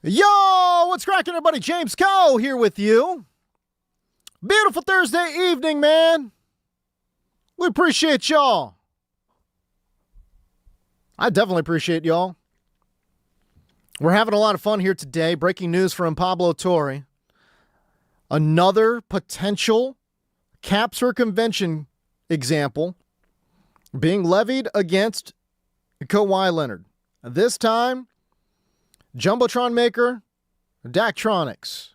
Yo, what's cracking, everybody? James Coe here with you. Beautiful Thursday evening, man. We appreciate y'all. I definitely appreciate y'all. We're having a lot of fun here today. Breaking news from Pablo Torre. Another potential cap circumvention example being levied against Kawhi Leonard. This time, Jumbotron maker, Daktronics.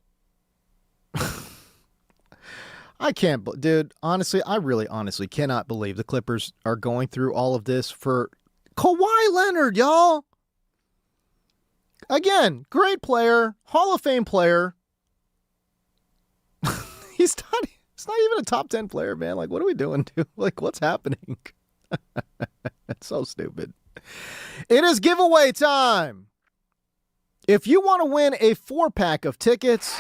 I can't, dude, honestly, I really honestly cannot believe the Clippers are going through all of this for Kawhi Leonard, y'all. Again, great player, Hall of Fame player. He's not even a top 10 player, man. Like, what are we doing, dude? Like, what's happening? It's so stupid. It is giveaway time. If you want to win a 4-pack of tickets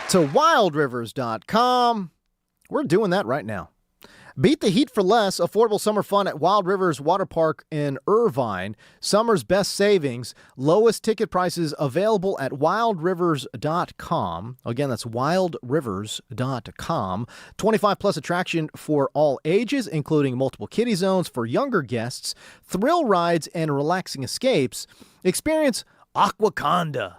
to wildrivers.com, we're doing that right now. Beat the heat for less. Affordable summer fun at Wild Rivers Water Park in Irvine. Summer's best savings. Lowest ticket prices available at wildrivers.com. Again, that's wildrivers.com. 25 plus attraction for all ages, including multiple kiddie zones for younger guests, thrill rides, and relaxing escapes. Experience Aquaconda,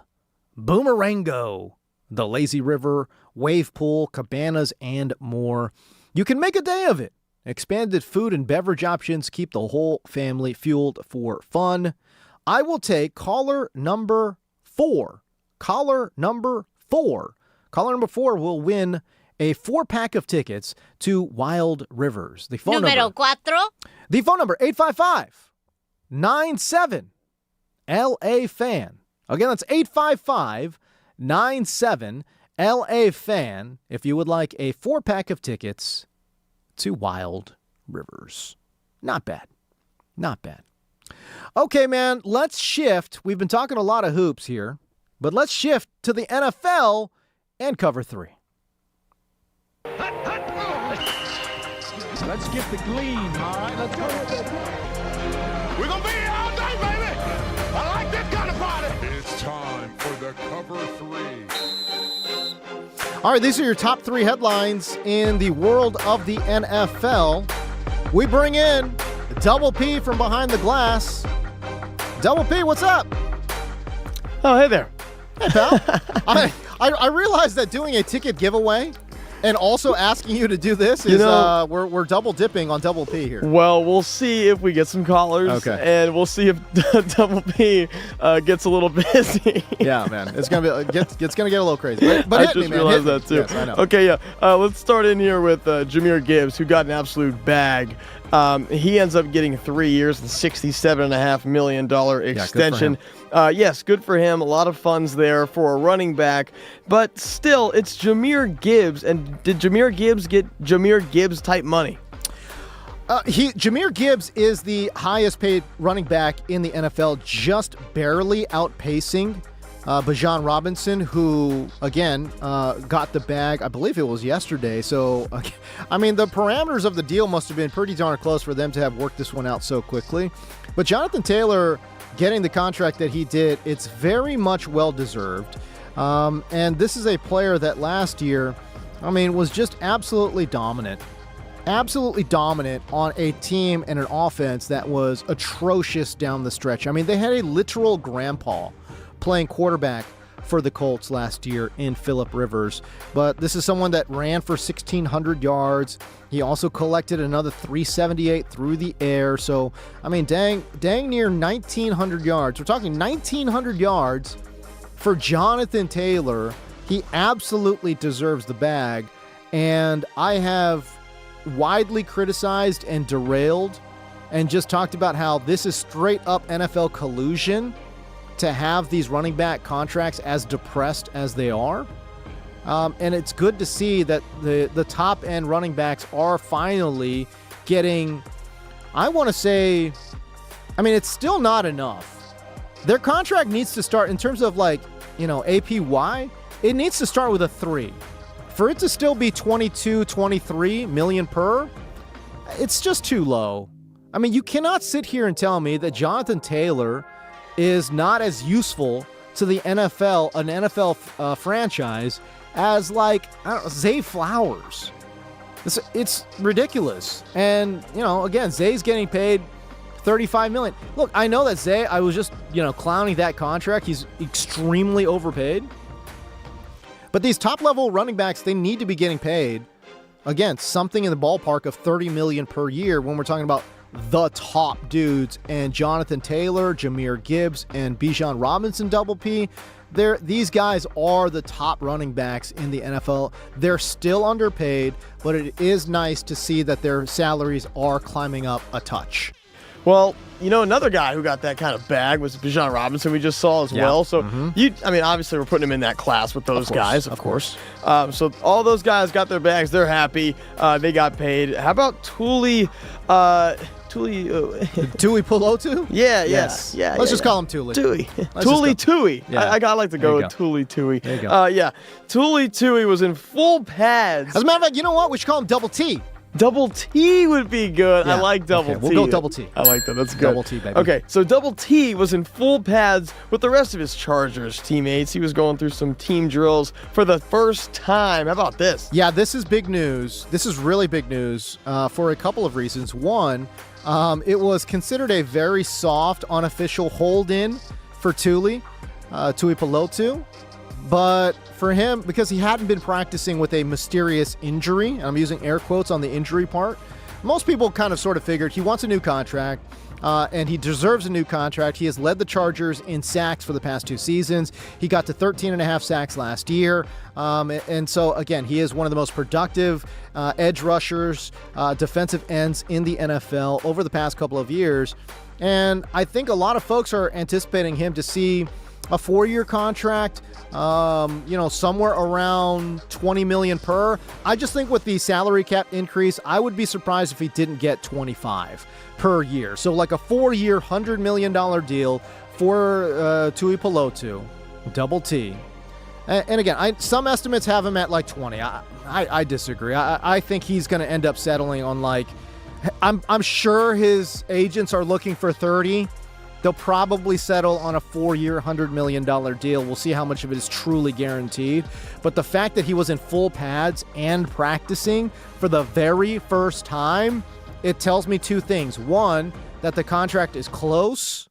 Boomerango, the Lazy River, Wave Pool, cabanas, and more. You can make a day of it. Expanded food and beverage options keep the whole family fueled for fun. I will take caller number 4. Caller number 4 will win a 4-pack of tickets to Wild Rivers. The phone Número 4. The phone number, 855-97-LA-FAN. Again, that's 855-97-LA-FAN if you would like a 4-pack of tickets to Wild Rivers. Not bad. Not bad. Okay, man, let's shift. We've been talking a lot of hoops here, but let's shift to the NFL and cover 3. Let's get the gleam, all right? Let's go with it. We're going to be here all day, baby. I like this kind of party. It's time for the cover 3. All right, these are your top 3 headlines in the world of the NFL. We bring in Double P from behind the glass. Double P, what's up? Oh, hey there. Hey, pal. I realized that doing a ticket giveaway and also asking you to do this is, we're double dipping on Double P here. Well, we'll see if we get some callers. Okay. And we'll see if Double P gets a little busy. Yeah, man. It's gonna get a little crazy. But I hit just me, man. realized Hit me. that too. Yes, I know. Okay, yeah. Let's start in here with Jahmyr Gibbs, who got an absolute bag. He ends up getting 3 years and $67.5 million extension. Yes, good for him. A lot of funds there for a running back. But still, it's Jahmyr Gibbs. And did Jahmyr Gibbs get Jahmyr Gibbs type money? Jahmyr Gibbs is the highest paid running back in the NFL, just barely outpacing Bijan Robinson, who, again, got the bag, I believe it was yesterday. So, I mean, the parameters of the deal must have been pretty darn close for them to have worked this one out so quickly. But Jonathan Taylor getting the contract that he did, it's very much well-deserved. And this is a player that last year, I mean, was just absolutely dominant. Absolutely dominant on a team and an offense that was atrocious down the stretch. I mean, they had a literal grandpa playing quarterback for the Colts last year in Phillip Rivers. But this is someone that ran for 1,600 yards. He also collected another 378 through the air. So, I mean, dang near 1,900 yards. We're talking 1,900 yards for Jonathan Taylor. He absolutely deserves the bag. And I have widely criticized and derailed and just talked about how this is straight up NFL collusion to have these running back contracts as depressed as they are. And it's good to see that the top end running backs are finally getting, I want to say, I mean, it's still not enough. Their contract needs to start in terms of APY, it needs to start with a 3. For it to still be 22, 23 million per, it's just too low. I mean, you cannot sit here and tell me that Jonathan Taylor is not as useful to the NFL, an NFL franchise, as like, I don't know, Zay Flowers. It's ridiculous. And, again, Zay's getting paid $35 million. Look, I know that Zay, I was just, clowning that contract. He's extremely overpaid. But these top-level running backs, they need to be getting paid, again, something in the ballpark of $30 million per year when we're talking about the top dudes. And Jonathan Taylor, Jahmyr Gibbs, and Bijan Robinson, Double P, these guys are the top running backs in the NFL. They're still underpaid, but it is nice to see that their salaries are climbing up a touch. Well, another guy who got that kind of bag was Bijan Robinson we just saw as well. So, obviously we're putting him in that class with those guys, of course. So all those guys got their bags. They're happy. They got paid. How about Tuli Pelotu? Yeah. Let's just call him Tuli. Tuli. Yeah. I like to go with Tuli. There you go. Yeah. Tuli was in full pads. As a matter of fact, you know what? We should call him Double T. Double T would be good. Yeah. I like Double T. We'll go Double T. I like that. That's good. Double T, baby. Okay, so Double T was in full pads with the rest of his Chargers teammates. He was going through some team drills for the first time. How about this? Yeah, this is big news. This is really big news for a couple of reasons. One, it was considered a very soft, unofficial hold-in for Tuli Pelotu. But for him, because he hadn't been practicing with a mysterious injury, and I'm using air quotes on the injury part, most people kind of sort of figured he wants a new contract, and he deserves a new contract. He has led the Chargers in sacks for the past 2 seasons. He got to 13.5 sacks last year. And so, again, he is one of the most productive edge rushers, defensive ends in the NFL over the past couple of years. And I think a lot of folks are anticipating him to see a 4-year contract, somewhere around $20 million per. I just think with the salary cap increase, I would be surprised if he didn't get 25 per year. So like a 4-year, $100 million deal for Tuli Pelotu, Double T. And again, some estimates have him at like 20. I disagree. I think he's going to end up settling on like, I'm sure his agents are looking for 30. They'll probably settle on a 4-year, $100 million deal. We'll see how much of it is truly guaranteed. But the fact that he was in full pads and practicing for the very first time, it tells me 2 things. 1, that the contract is close.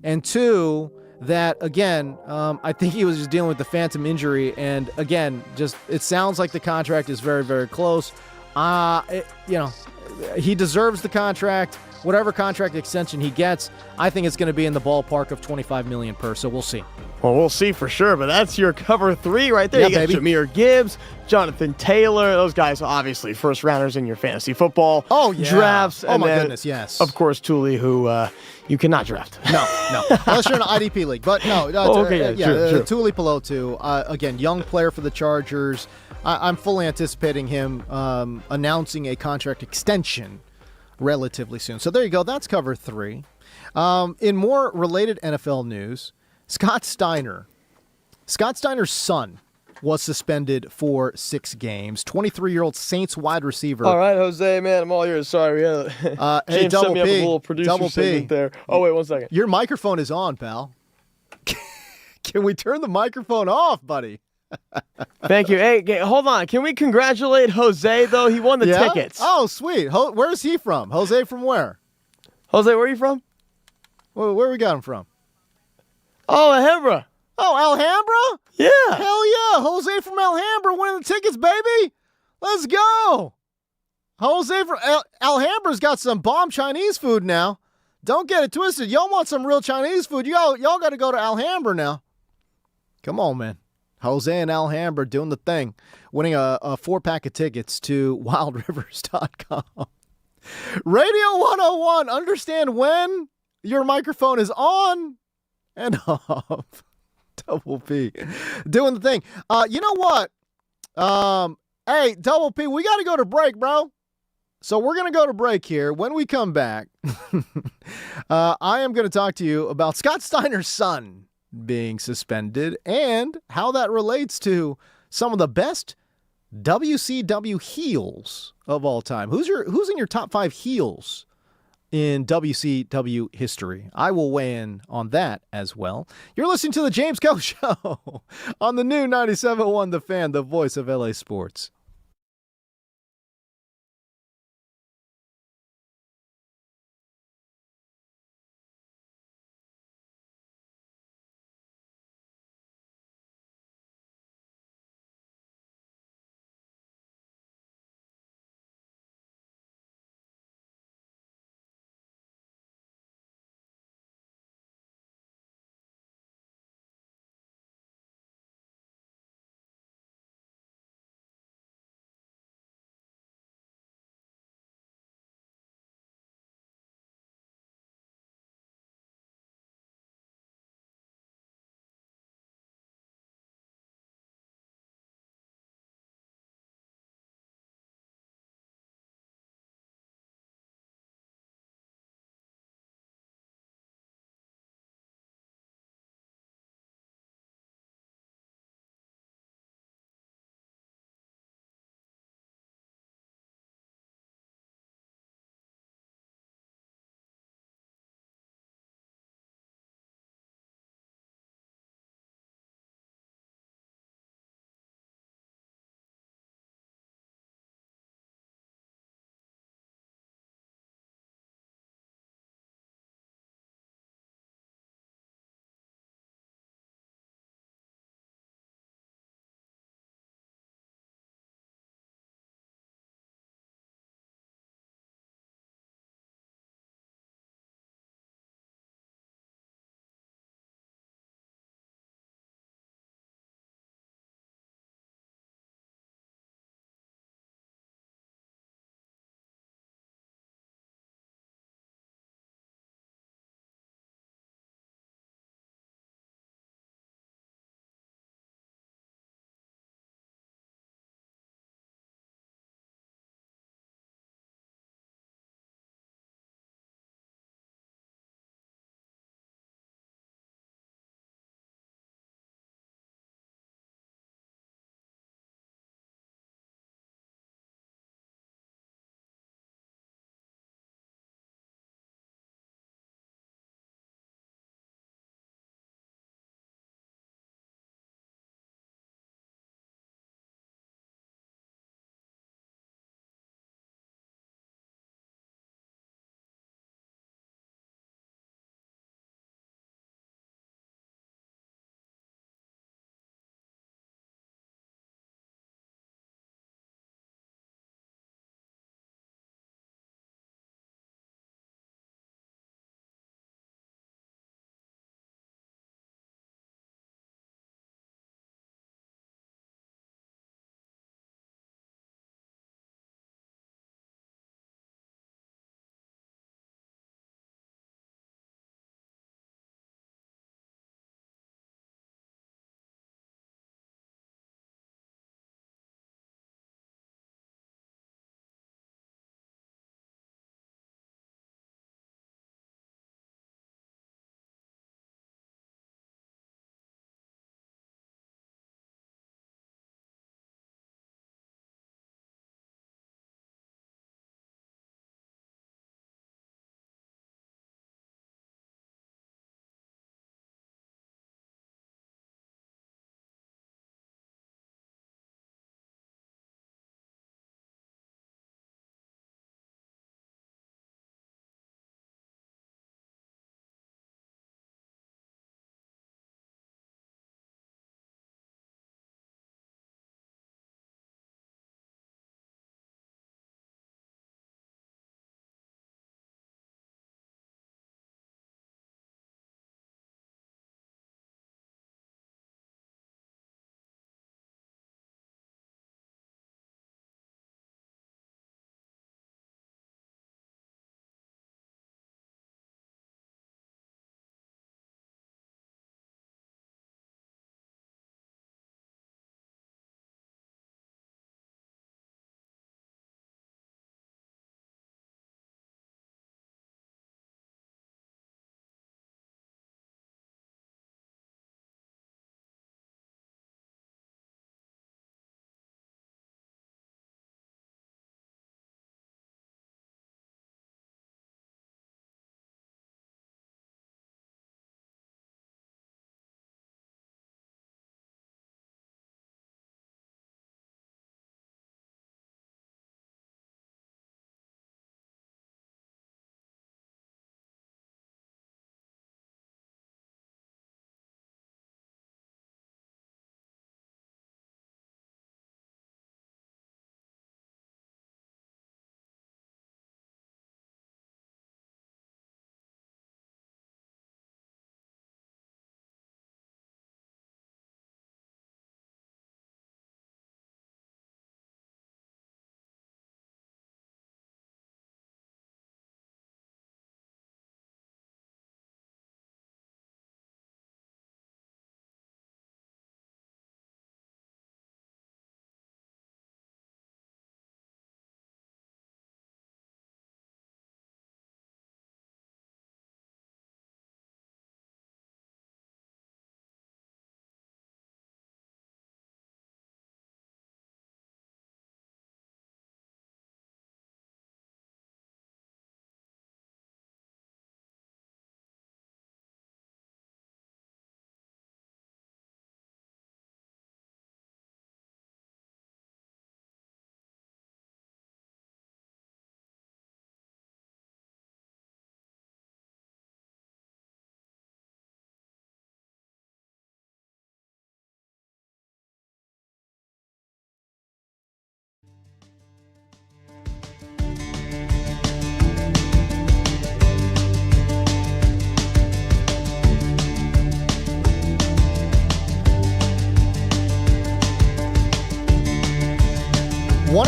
And 2, that, again, I think he was just dealing with the phantom injury. And, again, it sounds like the contract is very, very close. He deserves the contract. Whatever contract extension he gets, I think it's going to be in the ballpark of $25 million per, so we'll see. Well, we'll see for sure, but that's your cover 3 right there. Yeah, you got baby. Jahmyr Gibbs, Jonathan Taylor. Those guys are obviously first rounders in your fantasy football drafts. Oh, my goodness, yes. Of course, Tuli, who you cannot draft. No. Unless you're in an IDP league. But no. True. Tuli Pelotu, again, young player for the Chargers. I'm fully anticipating him announcing a contract extension relatively soon. So there you go. That's cover 3. In more related NFL news, Scott Steiner's son was suspended for 6 games. 23-year-old Saints wide receiver. All right, Jose, man, I'm all yours. Sorry, James hey, set me up P, a little producer Double P. segment there. Oh, wait, 1 second. Your microphone is on, pal. Can we turn the microphone off, buddy? Thank you. Hey, hold on. Can we congratulate Jose, though? He won the tickets. Oh, sweet. Where's he from? Jose from where? Jose, where are you from? Where we got him from? Oh, Alhambra. Oh, Alhambra? Yeah. Hell yeah. Jose from Alhambra winning the tickets, baby. Let's go. Jose from Alhambra's got some bomb Chinese food now. Don't get it twisted. Y'all want some real Chinese food, y'all got to go to Alhambra now. Come on, man. Jose and Alhambra doing the thing, winning a 4-pack of tickets to wildrivers.com. Radio 101, understand when your microphone is on and off. Double P, doing the thing. You know what? Hey, Double P, we got to go to break, bro. So we're going to go to break here. When we come back, I am going to talk to you about Scott Steiner's son being suspended and how that relates to some of the best WCW heels of all time. Who's in your top 5 heels in WCW history. I will weigh in on that as well. You're listening to the James Koh Show on the new 97.1 The Fan, the voice of LA sports.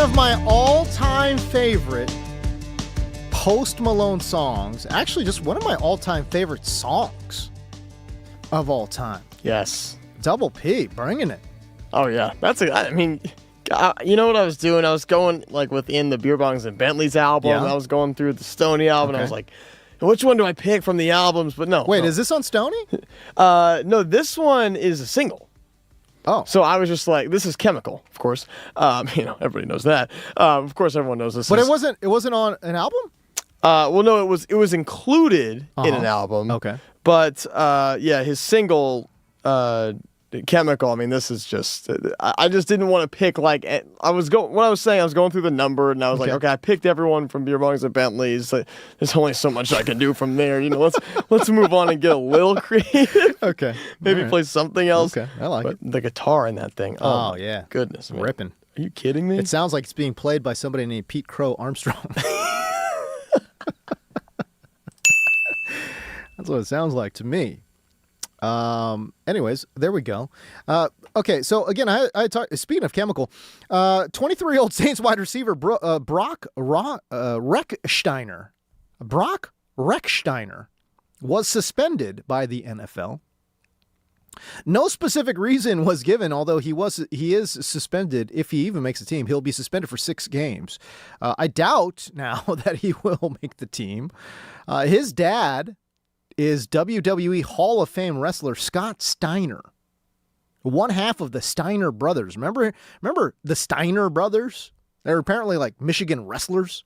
of my all-time favorite Post Malone songs. Actually, just one of my all-time favorite songs of all time. Yes. Double P, bringing it. Oh, yeah. I mean, you know what I was doing? I was going, like, within the Beer Bongs and Bentleys album. Yeah. I was going through the Stoney album. And I was like, which one do I pick from the albums? But no. Wait, no. is this on Stoney? No, this one is a single. Oh. So I was just like, this is Chemical, of course. Everybody knows that. Of course, everyone knows this. But it wasn't on an album? Well, no, it was included in an album. Okay. But his single Chemical. I mean, this is just. I just didn't want to pick like. I was going through the number, and I was like, okay, I picked everyone from Beer Bongs and Bentleys. There's only so much I can do from there. Let's move on and get a little creative. Okay. Maybe play something else. Okay, I like it. The guitar in that thing. Oh yeah. Goodness, man. Ripping. Are you kidding me? It sounds like it's being played by somebody named Pete Crow Armstrong. That's what it sounds like to me. Anyways, there we go. Okay, so again, I talked. Speaking of Chemical, 23-year-old Saints wide receiver Brock Rechsteiner. Brock Rechsteiner was suspended by the NFL. No specific reason was given, although he is suspended. If he even makes the team, he'll be suspended for 6 games. I doubt now that he will make the team. His dad is WWE Hall of Fame wrestler Scott Steiner, one half of the Steiner brothers. Remember the Steiner brothers? They're apparently like Michigan wrestlers.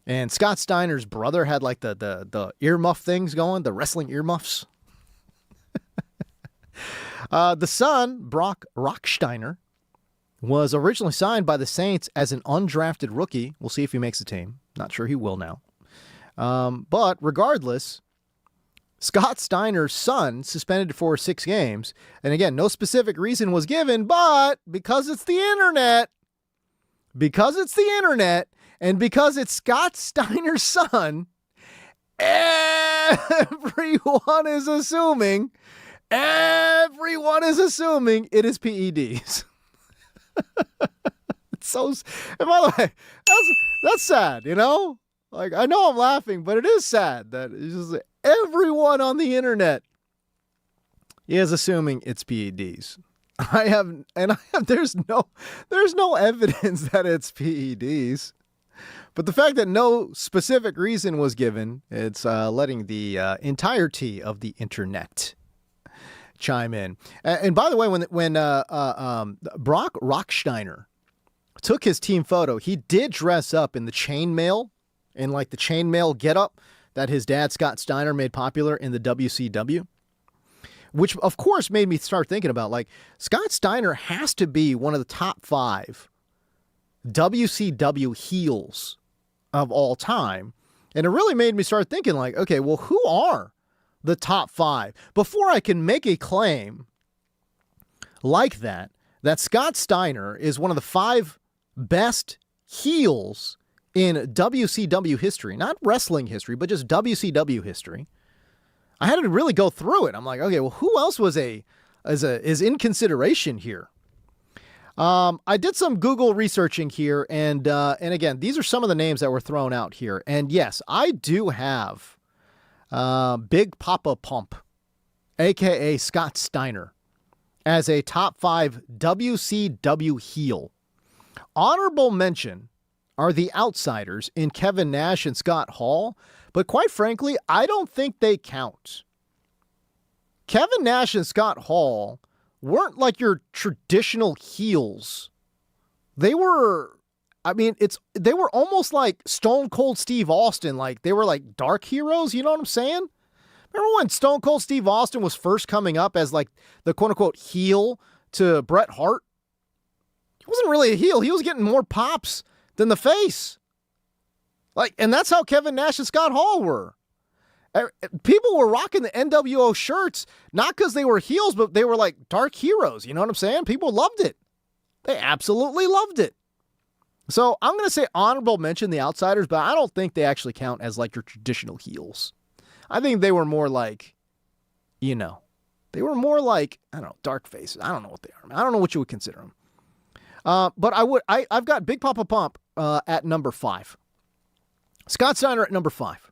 And Scott Steiner's brother had like the earmuff things going, the wrestling earmuffs. The son, Brock Rocksteiner, was originally signed by the Saints as an undrafted rookie. We'll see if he makes the team. Not sure he will now. But regardless, Scott Steiner's son suspended for 6 games. And again, no specific reason was given, but because it's the internet, and because it's Scott Steiner's son, everyone is assuming it is PEDs. It's so, and by the way, that's sad, you know? Like, I know I'm laughing, but it is sad that it's just everyone on the internet is assuming it's PEDs. There's no evidence that it's PEDs. But the fact that no specific reason was given, it's letting the entirety of the internet chime in. And by the way, when Brock Rocksteiner took his team photo, he did dress up in the chainmail, in like the chainmail getup that his dad Scott Steiner made popular in the WCW, which of course made me start thinking about like Scott Steiner has to be one of the top 5 WCW heels of all time. And it really made me start thinking like, okay, well, who are the top 5 before I can make a claim like that Scott Steiner is one of the 5 best heels in WCW history, not wrestling history, but just WCW history. I had to really go through it. I'm like, okay, well, who else is in consideration here? I did some Google researching here, and again, these are some of the names that were thrown out here. And yes, I do have Big Papa Pump, a.k.a. Scott Steiner, as a top 5 WCW heel. Honorable mention are the Outsiders in Kevin Nash and Scott Hall, but quite frankly, I don't think they count. Kevin Nash and Scott Hall weren't like your traditional heels. They were almost like Stone Cold Steve Austin. Like they were like dark heroes. You know what I'm saying? Remember when Stone Cold Steve Austin was first coming up as like the quote unquote heel to Bret Hart? He wasn't really a heel. He was getting more pops than the face. Like, and that's how Kevin Nash and Scott Hall were. People were rocking the NWO shirts, not because they were heels, but they were like dark heroes. You know what I'm saying? People loved it. They absolutely loved it. So I'm going to say honorable mention the Outsiders, but I don't think they actually count as like your traditional heels. I think they were more like, they were more like, I don't know, dark faces. I don't know what they are. I don't know what you would consider them. But I've got Big Papa Pump at number 5. Scott Steiner at number 5.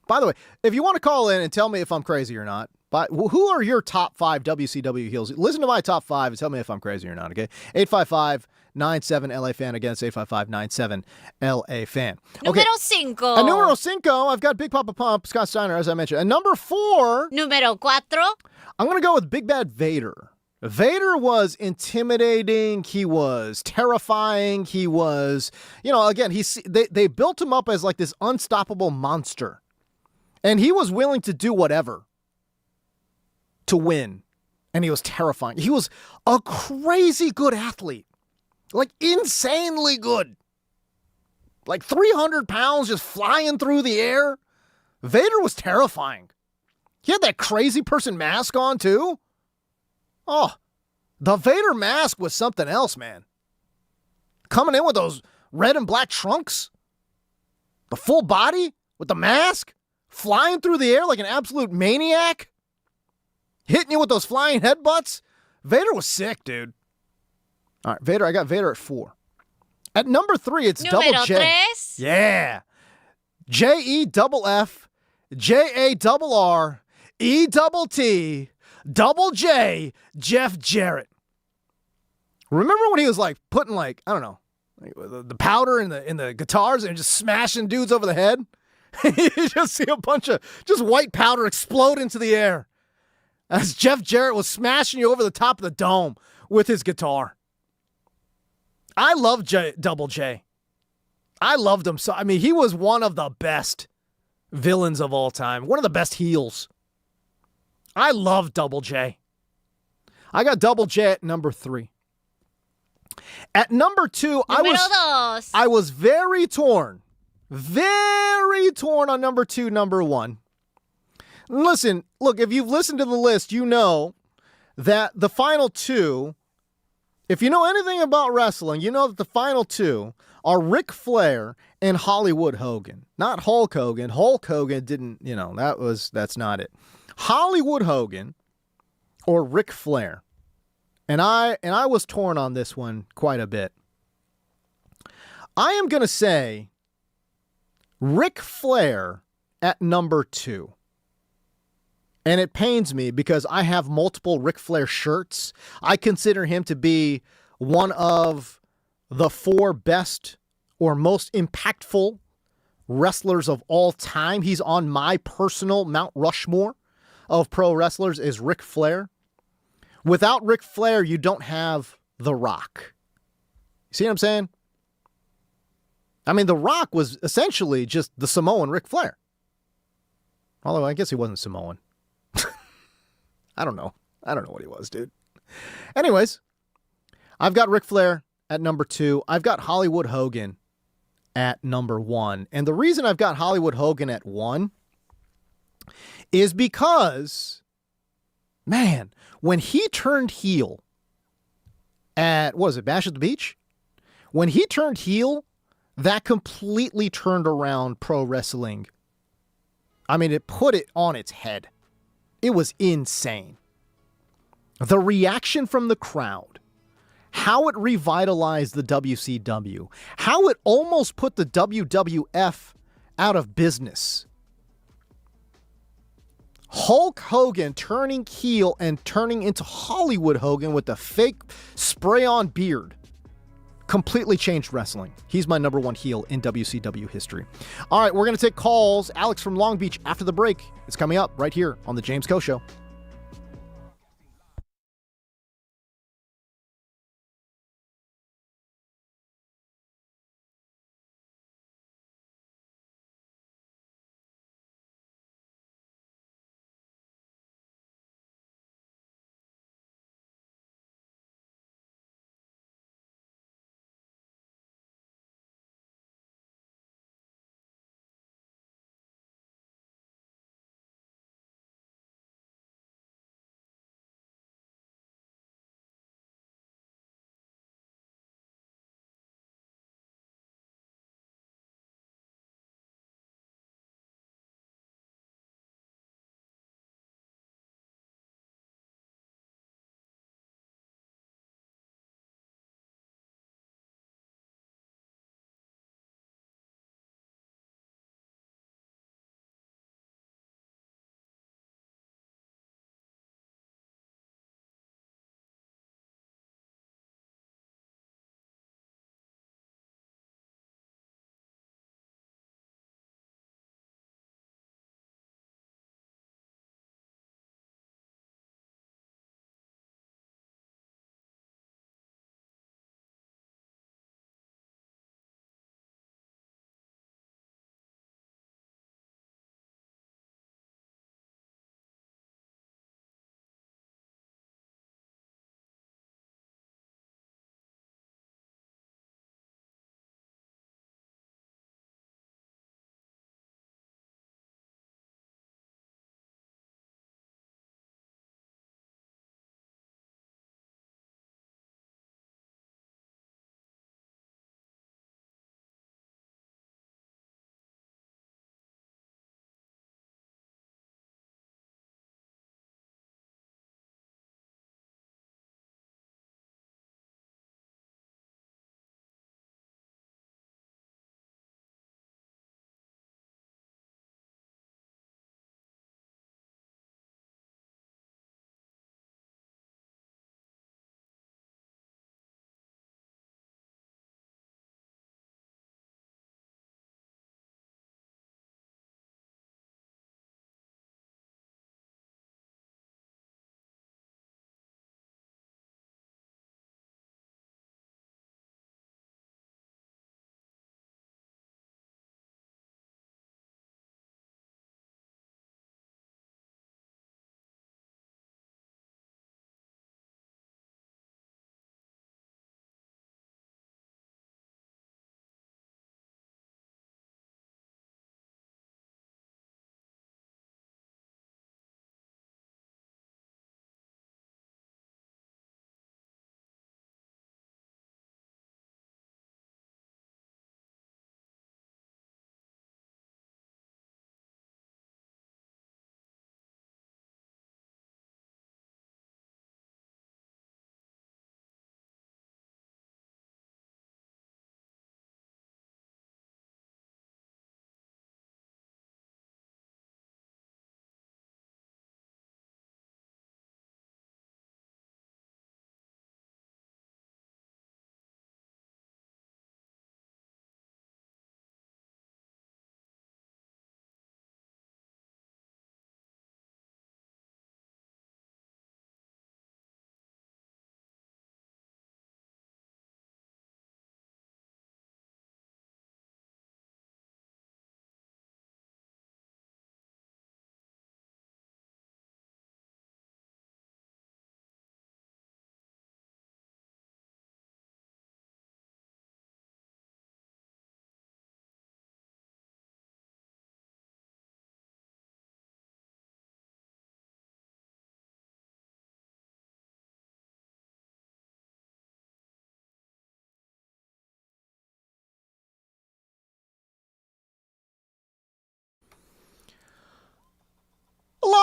By the way, if you want to call in and tell me if I'm crazy or not, but who are your top 5 WCW heels? Listen to my top 5 and tell me if I'm crazy or not, okay? 855-97-LA fan against 855-97-LA fan. Okay. Número 5. At numero 5, I've got Big Papa Pump, Scott Steiner, as I mentioned. At number 4, Número 4. I'm going to go with Big Bad Vader. Vader was intimidating. He was terrifying. He was, again, they built him up as like this unstoppable monster. And he was willing to do whatever to win. And he was terrifying. He was a crazy good athlete. Like insanely good. Like 300 pounds just flying through the air. Vader was terrifying. He had that crazy person mask on too. Oh, the Vader mask was something else, man. Coming in with those red and black trunks. The full body with the mask. Flying through the air like an absolute maniac. Hitting you with those flying headbutts. Vader was sick, dude. All right, Vader. I got Vader at 4. At number 3, it's Número Double J. 3. Yeah. JEFF, JARRETT, Double J, Jeff Jarrett. Remember when he was like putting like, I don't know, like the powder in the guitars and just smashing dudes over the head? You just see a bunch of just white powder explode into the air as Jeff Jarrett was smashing you over the top of the dome with his guitar. I love Double J. I loved him. So, I mean, he was one of the best villains of all time. One of the best heels. I love Double J. I got Double J at number 3. At number 2, I was very torn. Very torn on number 2, number 1. Listen, look, if you've listened to the list, you know that the final 2, if you know anything about wrestling, you know that the final 2 are Ric Flair and Hollywood Hogan. Not Hulk Hogan. Hulk Hogan didn't, that's not it. Hollywood Hogan or Ric Flair. And I was torn on this one quite a bit. I am going to say Ric Flair at number 2. And it pains me because I have multiple Ric Flair shirts. I consider him to be one of the 4 best or most impactful wrestlers of all time. He's on my personal Mount Rushmore of pro wrestlers is Ric Flair. Without Ric Flair, you don't have The Rock. See what I'm saying? I mean, The Rock was essentially just the Samoan Ric Flair. Although I guess he wasn't Samoan. I don't know. I don't know what he was, dude. Anyways, I've got Ric Flair at number 2. I've got Hollywood Hogan at number 1. And the reason I've got Hollywood Hogan at 1 is because, man, when he turned heel at, Bash at the Beach? When he turned heel, that completely turned around pro wrestling. I mean, it put it on its head. It was insane. The reaction from the crowd, how it revitalized the WCW, how it almost put the WWF out of business. Hulk Hogan turning heel and turning into Hollywood Hogan with the fake spray-on beard completely changed wrestling. He's my number 1 heel in WCW history. All right, we're going to take calls. Alex from Long Beach after the break. It's coming up right here on The James Koh Show.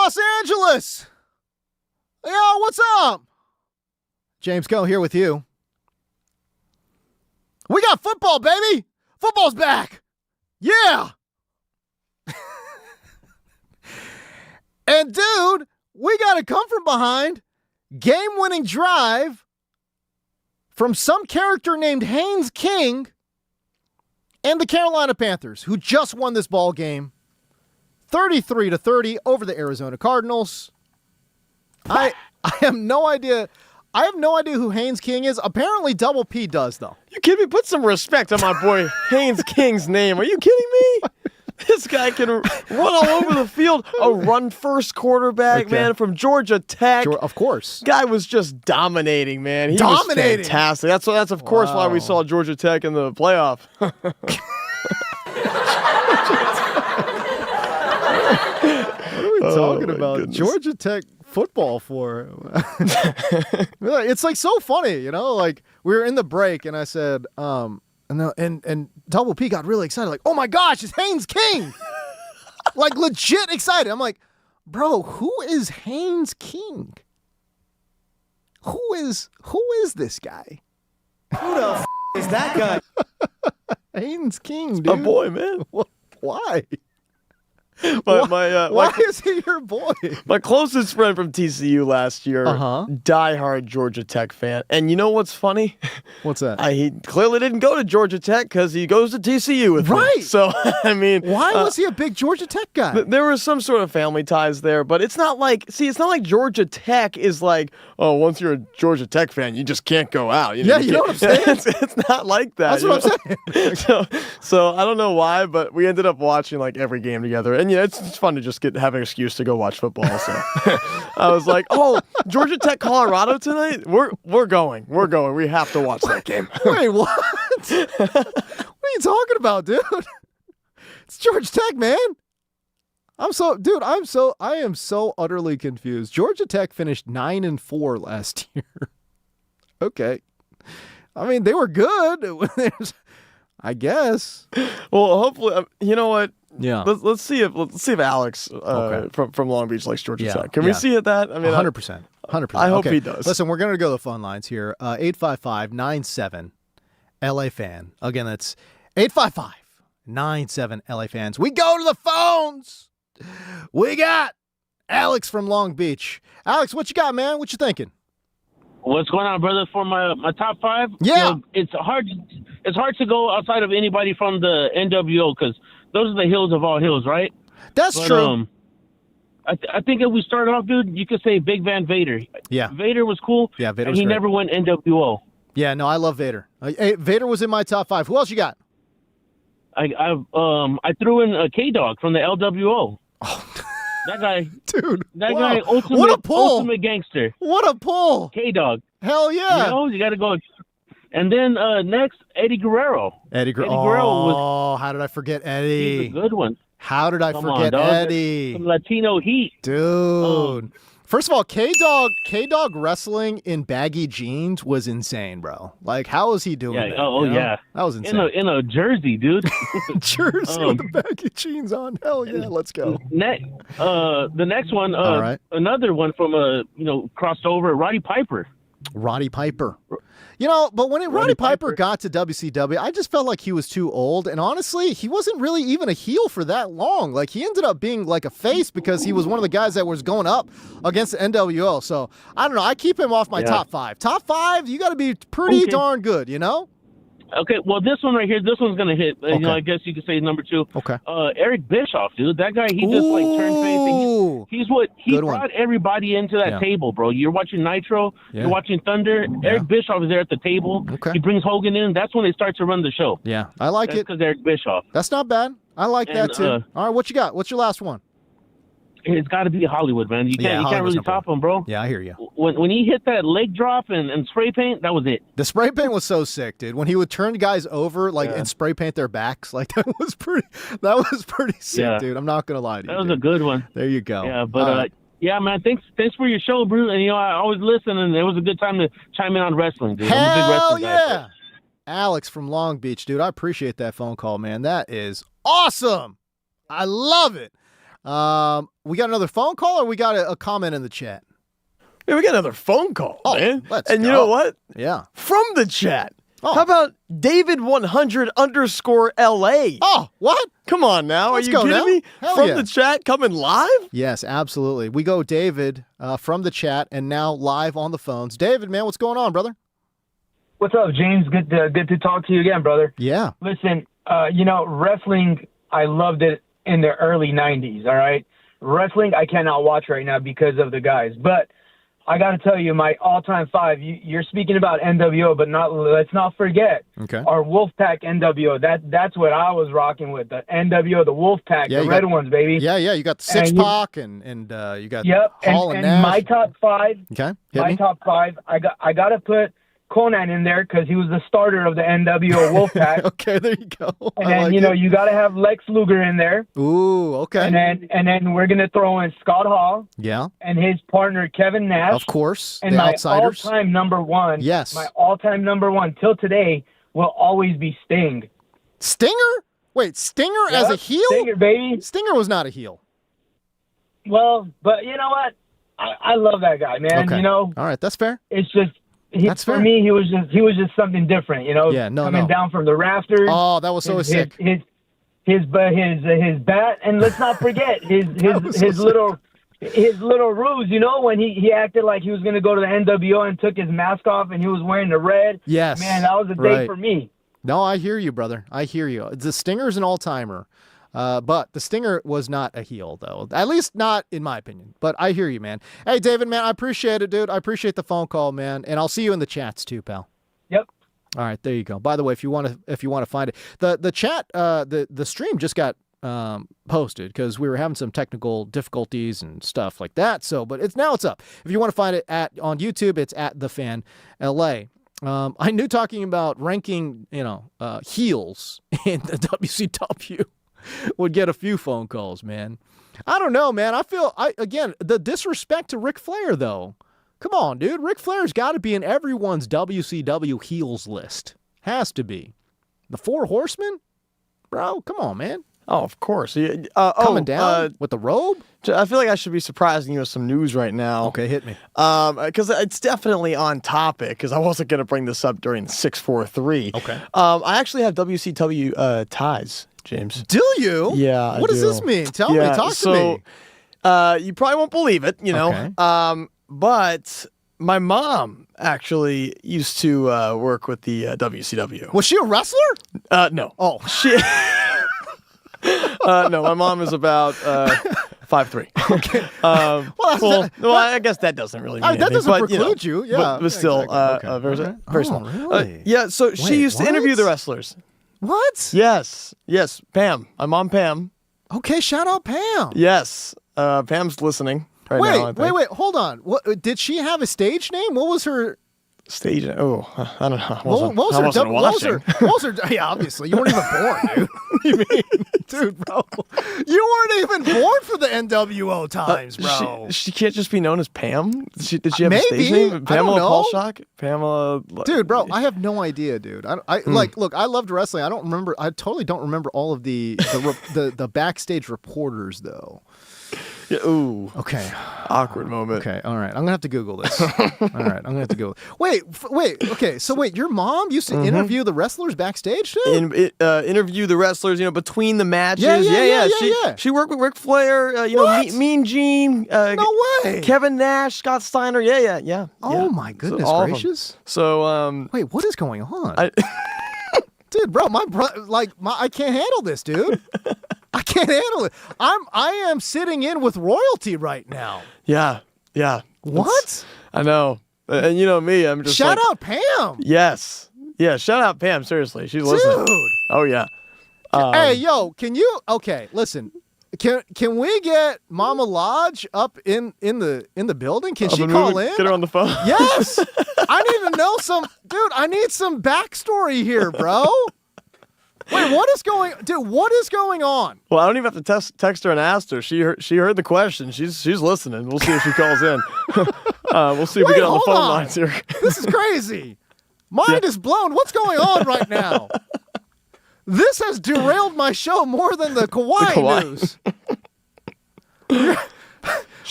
Los Angeles. Yo, what's up? James Coe here with you. We got football, baby. Football's back. Yeah. And, dude, we got to come from behind. Game-winning drive from some character named Haynes King and the Carolina Panthers, who just won this ball game 33-30 over the Arizona Cardinals. I have no idea. I have no idea who Haynes King is. Apparently, Double P does, though. You kidding me? Put some respect on my boy Haynes King's name. Are you kidding me? This guy can run all over the field. A run-first quarterback, man, from Georgia Tech. Of course. Guy was just dominating, man. He was fantastic. That's of course why we saw Georgia Tech in the playoff. What are we talking about? Goodness. Georgia Tech football for? It's like so funny, you know? Like we were in the break and I said, and Double P got really excited, like, oh my gosh, it's Haynes King. Like legit excited. I'm like, bro, who is Haynes King? Who is this guy? Who the is that guy? Haynes King, dude. My boy, man. Why? Why is he your boy? My closest friend from TCU last year, diehard Georgia Tech fan. And you know what's funny? What's that? He clearly didn't go to Georgia Tech because he goes to TCU with me. So, I mean. Why was he a big Georgia Tech guy? There was some sort of family ties there, but it's not like, it's not like Georgia Tech is like, oh, once you're a Georgia Tech fan, you just can't go out. You know what I'm saying? It's not like that. That's what I'm saying. So I don't know why, but we ended up watching like every game together. And yeah, it's fun to just have an excuse to go watch football. So I was like, oh, Georgia Tech, Colorado tonight? We're going. We have to watch that game. Wait, what? What are you talking about, dude? It's Georgia Tech, man. I am so utterly confused. Georgia Tech finished 9-4 last year. Okay. I mean, they were good. I guess. Well, hopefully, you know what? Yeah. Let's see if Alex from Long Beach likes Georgia Tech. Can we see it that? I mean, 100%. 100%. I hope he does. Listen, we're going to go to the phone lines here. 855-97 LA fan. Again, that's 855-97 LA fans. We go to the phones. We got Alex from Long Beach. Alex, what you got, man? What you thinking? What's going on, brother? For my top five, yeah, it's hard to go outside of anybody from the NWO because those are the hills of all hills, right? That's true. I think if we start off, dude, you could say Big Van Vader. Yeah, Vader was cool. Yeah, Vader and was he great. never went NWO. Yeah, no, I love Vader. Vader was in my top five. Who else you got? I threw in K-Dog from the LWO. Oh. That guy, dude. That guy, ultimate gangster. What a pull. K-Dog. Hell yeah. You know, you got to go. And then next, Eddie Guerrero. Eddie Guerrero was. How did I forget Eddie? He's a good one. How did I forget Eddie? Some Latino heat. Dude. First of all, K-Dog wrestling in baggy jeans was insane, bro. Like, how was he doing that? Yeah. That was insane. In a jersey, dude. Jersey with the baggy jeans on. Hell yeah, let's go. The next one, all right. Another one from, crossed over, Roddy Piper. Roddy Piper. But when Roddy Piper got to WCW, I just felt like he was too old. And honestly, he wasn't really even a heel for that long. Like, he ended up being like a face because he was one of the guys that was going up against the NWO. So, I don't know. I keep him off my top five. Top five, you got to be pretty darn good, you know? Okay, well, this one right here, this one's going to hit. I guess you could say number two. Okay. Eric Bischoff, dude. That guy, he just, turned face. He brought everybody into that table, bro. You're watching Nitro. Yeah. You're watching Thunder. Yeah. Eric Bischoff is there at the table. Okay. He brings Hogan in. That's when they start to run the show. Yeah, I like it. Because Eric Bischoff. That's not bad. I like that, too. All right, what you got? What's your last one? It's got to be Hollywood, man. You can't really top him, bro. Yeah, I hear you. When he hit that leg drop and spray paint, that was it. The spray paint was so sick, dude. When he would turn guys over and spray paint their backs, like that was pretty sick, dude. I'm not gonna lie to you. That was a good one. There you go. Yeah, but yeah, man. Thanks for your show, bro. And I always listen, and it was a good time to chime in on wrestling, dude. I'm a big wrestling guy. Alex from Long Beach, dude. I appreciate that phone call, man. That is awesome. I love it. We got another phone call, or we got a comment in the chat? Yeah, we got another phone call, man. And you know what? Yeah. From the chat. Oh. How about David100_LA? Oh, what? Come on now. Let's Are you go kidding now. me? Hell From yeah. the chat coming live? Yes, absolutely. We go David from the chat and now live on the phones. David, man, what's going on, brother? What's up, James? Good to talk to you again, brother. Yeah. Listen, wrestling, I loved it in the early 90s, all right? Wrestling, I cannot watch right now because of the guys. But I got to tell you, my all-time 5, you're speaking about NWO, but let's not forget our Wolfpack NWO. That's what I was rocking with, the NWO, the Wolfpack, the red ones, baby. Yeah, you got the Six-Pac and you got Hall and Nash. My top 5, top 5, I got to put Conan in there because he was the starter of the NWO Wolfpack. Okay, there you go. And then, you got to have Lex Luger in there. Ooh, okay. And then we're going to throw in Scott Hall. Yeah. And his partner, Kevin Nash. Of course, and the my Outsiders. all-time number one. Yes. My all-time number one till today will always be Sting. Stinger? Wait, Stinger as a heel? Stinger, baby. Stinger was not a heel. Well, but you know what? I love that guy, man. Okay. All right, that's fair. It's just... That's for fair. me, he was just something different, coming down from the rafters. Oh, that was so sick. His bat, and let's not forget his little ruse. When he acted like he was going to go to the NWO and took his mask off, and he was wearing the red. Yes, man, that was a day for me. No, I hear you, brother. I hear you. The Stinger's an all-timer. But the Stinger was not a heel, though. At least not in my opinion. But I hear you, man. Hey, David, man, I appreciate it, dude. I appreciate the phone call, man. And I'll see you in the chats too, pal. Yep. All right, there you go. By the way, if you want to find it, the chat, the stream just got posted because we were having some technical difficulties and stuff like that. So, but it's up. If you want to find it on YouTube, it's at The Fan LA. I knew talking about ranking, heels in the WCW. Would get a few phone calls, man. I don't know, man. Again, the disrespect to Ric Flair, though. Come on, dude. Ric Flair's got to be in everyone's WCW heels list. Has to be. The Four Horsemen? Bro, come on, man. Oh, of course. Coming down with the robe? I feel like I should be surprising you with some news right now. Okay, hit me. Because it's definitely on topic, because I wasn't going to bring this up during 643. Okay. I actually have WCW ties, James. Do you? Yeah, What does this mean? Tell me. Talk to me. You probably won't believe it, Okay. But my mom actually used to work with the WCW. Was she a wrestler? No. Oh. She... no, my mom is about 5'3". Okay. I guess that doesn't really mean that anything, doesn't but, preclude you. Yeah. But still, exactly. very small. Really? Yeah, so she used to interview the wrestlers. What? Yes. Pam. My mom, Pam. Okay, shout out Pam. Yes. Pam's listening right now, I think. Wait. Hold on. What did she have a stage name? What was her stage? Oh, I don't know. What was her? Yeah, obviously you weren't even born, dude. What do you mean, dude, bro? You weren't even born for the NWO times, bro. She can't just be known as Pam. Did she have Maybe. a stage name? Pamela I don't know. Paulshock? Pamela. Dude, bro, I have no idea, dude. Look, I loved wrestling. I don't remember. I totally don't remember all of the backstage reporters though. Yeah, ooh. Okay. Awkward moment. Okay. All right. I'm gonna have to Google this. All right. I'm gonna have to Google. Wait. Okay. So your mom used to interview the wrestlers backstage too? Interview the wrestlers, between the matches. Yeah. She worked with Ric Flair. Mean Gene. No way. Kevin Nash, Scott Steiner. Yeah. Oh my goodness gracious. So wait, what is going on? Dude, bro, I can't handle this, dude. I can't handle it. I am sitting in with royalty right now. Yeah. What? I know. And you know me, I'm just shout out Pam. Yes. Yeah, shout out Pam, seriously. She's listening. Dude. Oh yeah. Hey, yo, can you listen. Can we get Mama Lodge up in the building? Can she call in? Get her on the phone. Yes. I need to know I need some backstory here, bro. Wait, what is going on? Well, I don't even have to text her and ask her. She heard the question. She's listening. We'll see if she calls in. We'll see if we get on the phone lines here. This is crazy. Mind is blown. What's going on right now? This has derailed my show more than the Kawhi news.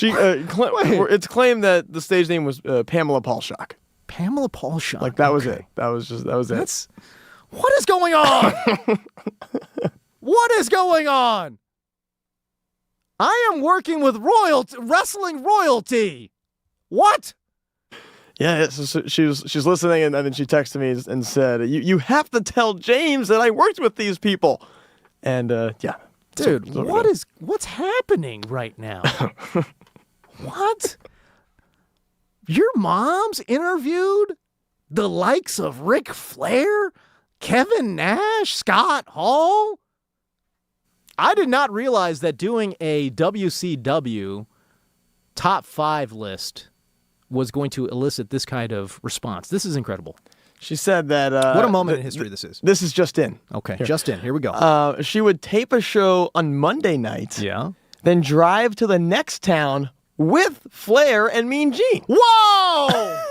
It's claimed that the stage name was Pamela Paulshock. Pamela Paulshock. Like that was it. That was it. What is going on? What is going on? I am working with wrestling royalty. What? Yeah, so she's listening, and then she texted me and said, "You have to tell James that I worked with these people." And yeah, dude, what's happening right now? What? Your mom's interviewed the likes of Ric Flair, Kevin Nash, Scott Hall. I did not realize that doing a WCW top 5 list was going to elicit this kind of response. This is incredible. She said that... what a moment in history this is. This is just in. Okay, just in. Here we go. She would tape a show on Monday night. Yeah. Then drive to the next town with Flair and Mean Gene. Whoa!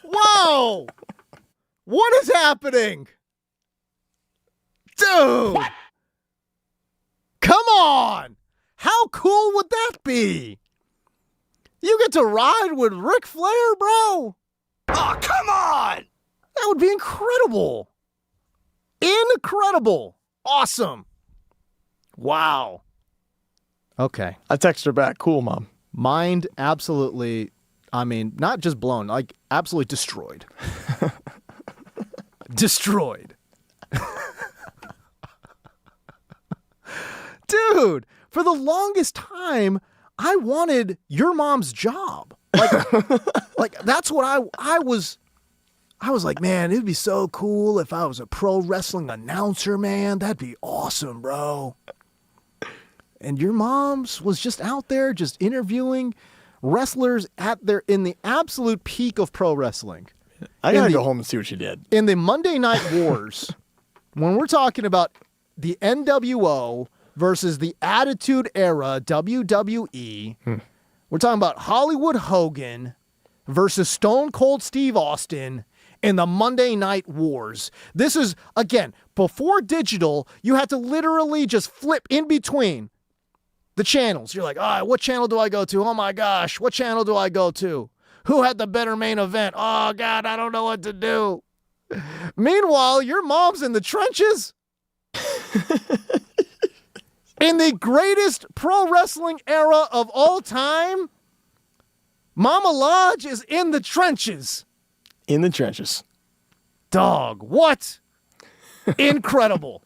Whoa! What is happening? Dude! What? Come on! How cool would that be? You get to ride with Ric Flair, bro? Oh, come on! That would be incredible. Incredible. Awesome. Wow. Okay. I text her back. Cool, Mom. Mind absolutely, I mean, not just blown, like absolutely destroyed. Destroyed. Dude, for the longest time, I wanted your mom's job. Like that's what I was like, man, it'd be so cool if I was a pro wrestling announcer, man. That'd be awesome, bro. And your mom's was just out there just interviewing wrestlers in the absolute peak of pro wrestling. I gotta go home and see what she did. In the Monday Night Wars, when we're talking about the NWO versus the Attitude Era WWE, we're talking about Hollywood Hogan versus Stone Cold Steve Austin in the Monday Night Wars. This is, again, before digital, you had to literally just flip in between the channels. You're like, all right, what channel do I go to? Oh my gosh, what channel do I go to? Who had the better main event? Oh God, I don't know what to do. Meanwhile, your mom's in the trenches. In the greatest pro wrestling era of all time, Mama Lodge is in the trenches. In the trenches. Dog, what? Incredible.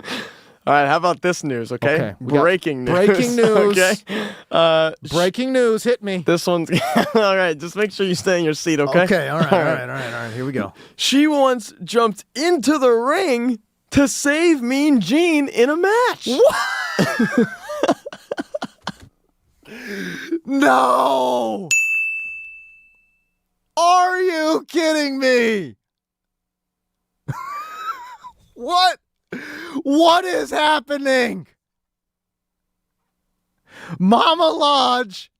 All right, how about this news, okay? Breaking news. Breaking news. Okay. Breaking news, hit me. This one's... All right, just make sure you stay in your seat, okay? Okay, all right, here we go. She once jumped into the ring to save Mean Gene in a match. What? No! Are you kidding me? What? What is happening? Mama Lodge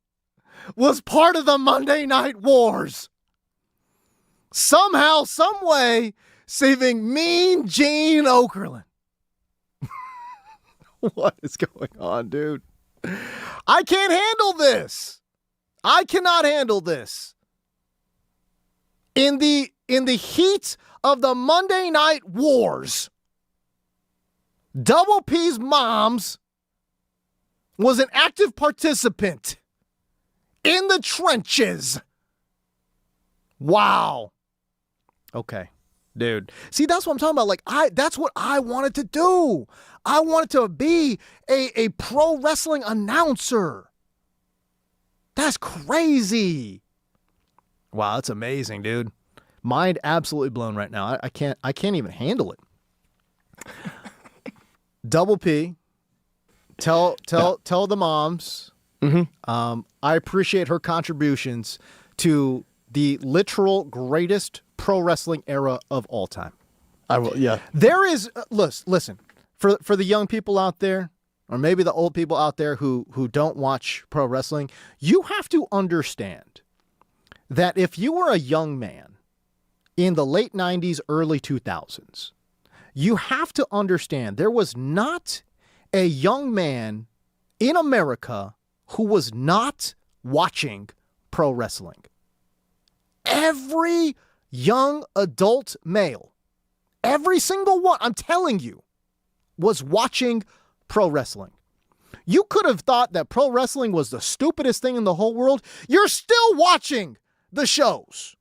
was part of the Monday Night Wars. Somehow, some way, saving Mean Gene Okerlund. What is going on, dude? I can't handle this. I cannot handle this. In the heat of the Monday Night Wars, Double P's moms was an active participant in the trenches. Wow. Okay, dude. See, that's what I'm talking about. Like, that's what I wanted to do. I wanted to be a pro wrestling announcer. That's crazy. Wow, that's amazing, dude. Mind absolutely blown right now. I can't even handle it. Double P, tell the moms. Mm-hmm. I appreciate her contributions to the literal greatest pro wrestling era of all time. I will. Yeah. There is listen for the young people out there, or maybe the old people out there who don't watch pro wrestling. You have to understand that if you were a young man in the late 90s, early 2000s, you have to understand there was not a young man in America who was not watching pro wrestling. Every young adult male, every single one, I'm telling you, was watching pro wrestling. You could have thought that pro wrestling was the stupidest thing in the whole world. You're still watching the shows.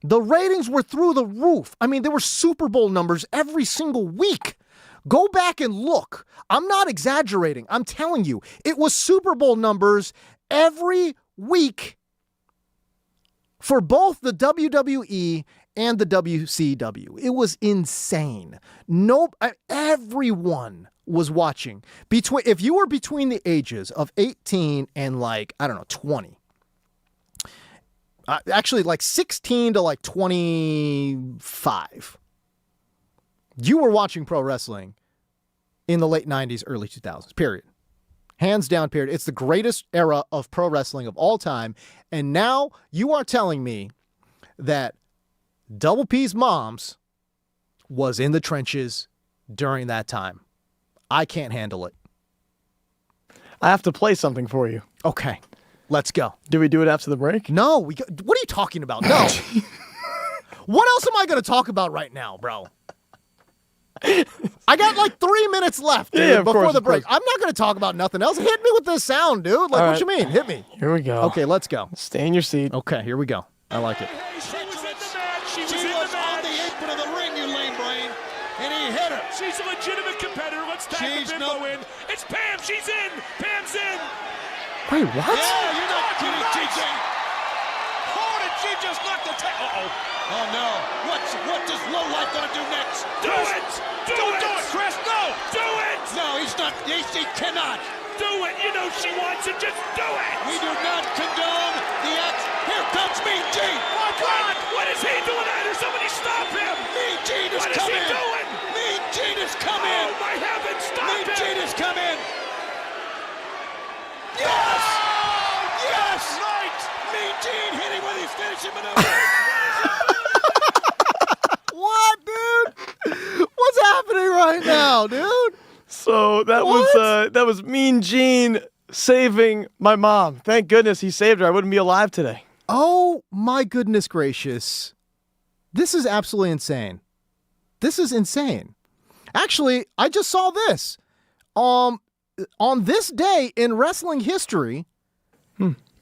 The ratings were through the roof. I mean, there were Super Bowl numbers every single week. Go back and look. I'm not exaggerating. I'm telling you, it was Super Bowl numbers every week for both the WWE and the WCW. It was insane. Everyone was watching. If you were between the ages of 18 and 20. Actually, 16 to 25. You were watching pro wrestling in the late 90s, early 2000s, period. Hands down, period. It's the greatest era of pro wrestling of all time. And now you are telling me that Double P's moms was in the trenches during that time. I can't handle it. I have to play something for you. Okay. Let's go. Do we do it after the break? No. What are you talking about? No. What else am I going to talk about right now, bro? I got 3 minutes left, dude, before the break. I'm not going to talk about nothing else. Hit me with this sound, dude. What you mean? Hit me. Here we go. Okay, let's go. Stay in your seat. Okay, here we go. I like it. She was in the match. She was on the apron of the ring, you lame brain, and he hit her. She's a legitimate competitor. Let's tag the bimbo in. It's Pam. She's in. Pam's in. Wait, what? Yeah, you're not kidding, TJ. Oh, did she just knock the tag? Oh, no. What does Lowlife gonna do next? Do it! Do it, Chris! No! Do it! No, he's not. He cannot. Do it! You know she wants it. Just do it! We do not condone the act. Here comes Mean Gene! Oh, God! What is he doing at her? Somebody stop him! Mean Gene has come in! What is he doing? Mean Gene has come in! Oh, my heavens! Stop him! Mean Gene has come in! Yes! Oh, yes! Right! Mean Gene hitting with his finishing maneuver! What, dude? What's happening right now, dude? So that was Mean Gene saving my mom. Thank goodness he saved her. I wouldn't be alive today. Oh my goodness gracious. This is absolutely insane. This is insane. Actually, I just saw this. On this day in wrestling history,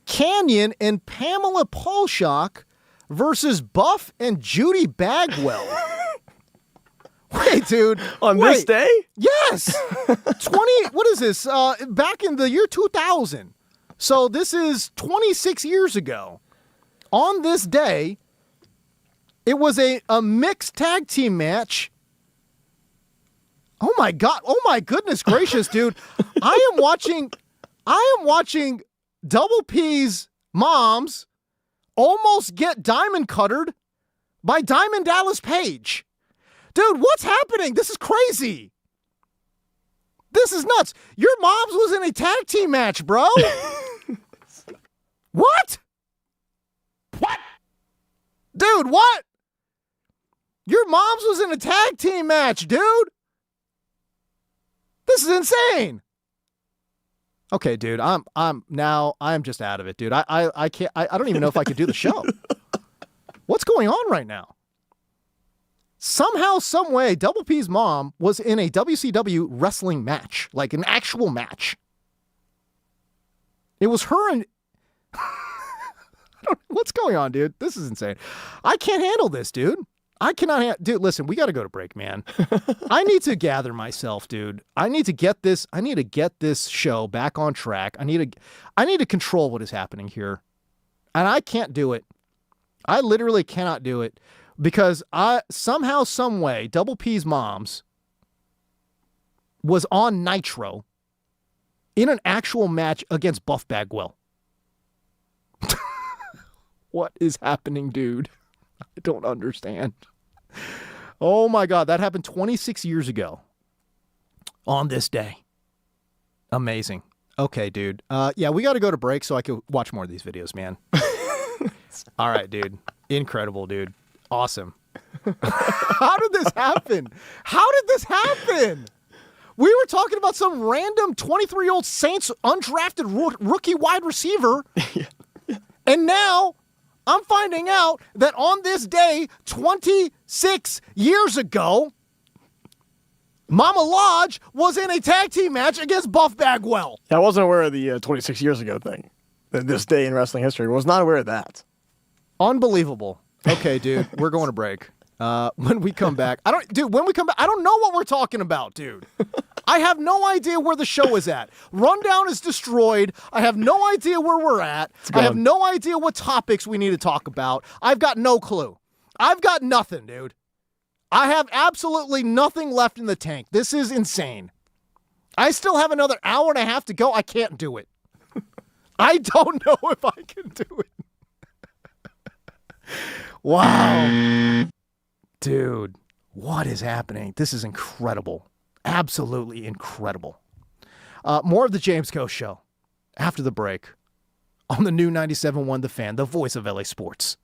Canyon and Pamela Paulshock versus Buff and Judy Bagwell. Wait, dude. On this day? Yes. What is this? Back in the year 2000. So this is 26 years ago. On this day, it was a mixed tag team match. Oh my God. Oh my goodness gracious, dude. I am watching Double P's moms almost get diamond cuttered by Diamond Dallas Page. Dude, what's happening? This is crazy. This is nuts. Your mom's was in a tag team match, bro. What? What? Dude, what? Your mom's was in a tag team match, dude. This is insane. Okay, dude, I'm just out of it, dude. I can't. I don't even know if I could do the show. What's going on right now? Somehow, some way, Double P's mom was in a WCW wrestling match, like an actual match. It was her and what's going on, dude? This is insane. I can't handle this, dude. I cannot dude, listen, we got to go to break, man. I need to gather myself, dude. I need to get this show back on track. I need to control what is happening here. And I can't do it. I literally cannot do it because somehow, some way, Double P's moms was on Nitro in an actual match against Buff Bagwell. What is happening, dude? I don't understand. Oh my God, that happened 26 years ago on this day. Amazing. Okay, dude. Yeah, we got to go to break so I can watch more of these videos, man. All right, dude. Incredible, dude. Awesome. How did this happen? How did this happen? We were talking about some random 23-year-old Saints undrafted rookie wide receiver. And now I'm finding out that on this day, 26 years ago, Mama Lodge was in a tag team match against Buff Bagwell. I wasn't aware of the 26 years ago thing. This day in wrestling history. Was not aware of that. Unbelievable. Okay, dude, we're going to break. When we come back, I don't know what we're talking about, dude. I have no idea where the show is at. Rundown is destroyed. I have no idea where we're at. I have no idea what topics we need to talk about. I've got no clue. I've got nothing, dude. I have absolutely nothing left in the tank. This is insane. I still have another hour and a half to go. I can't do it. I don't know if I can do it. Wow. Dude, what is happening? This is incredible. Absolutely incredible. More of the James Coe Show after the break on the new 97.1 The Fan, the voice of LA sports.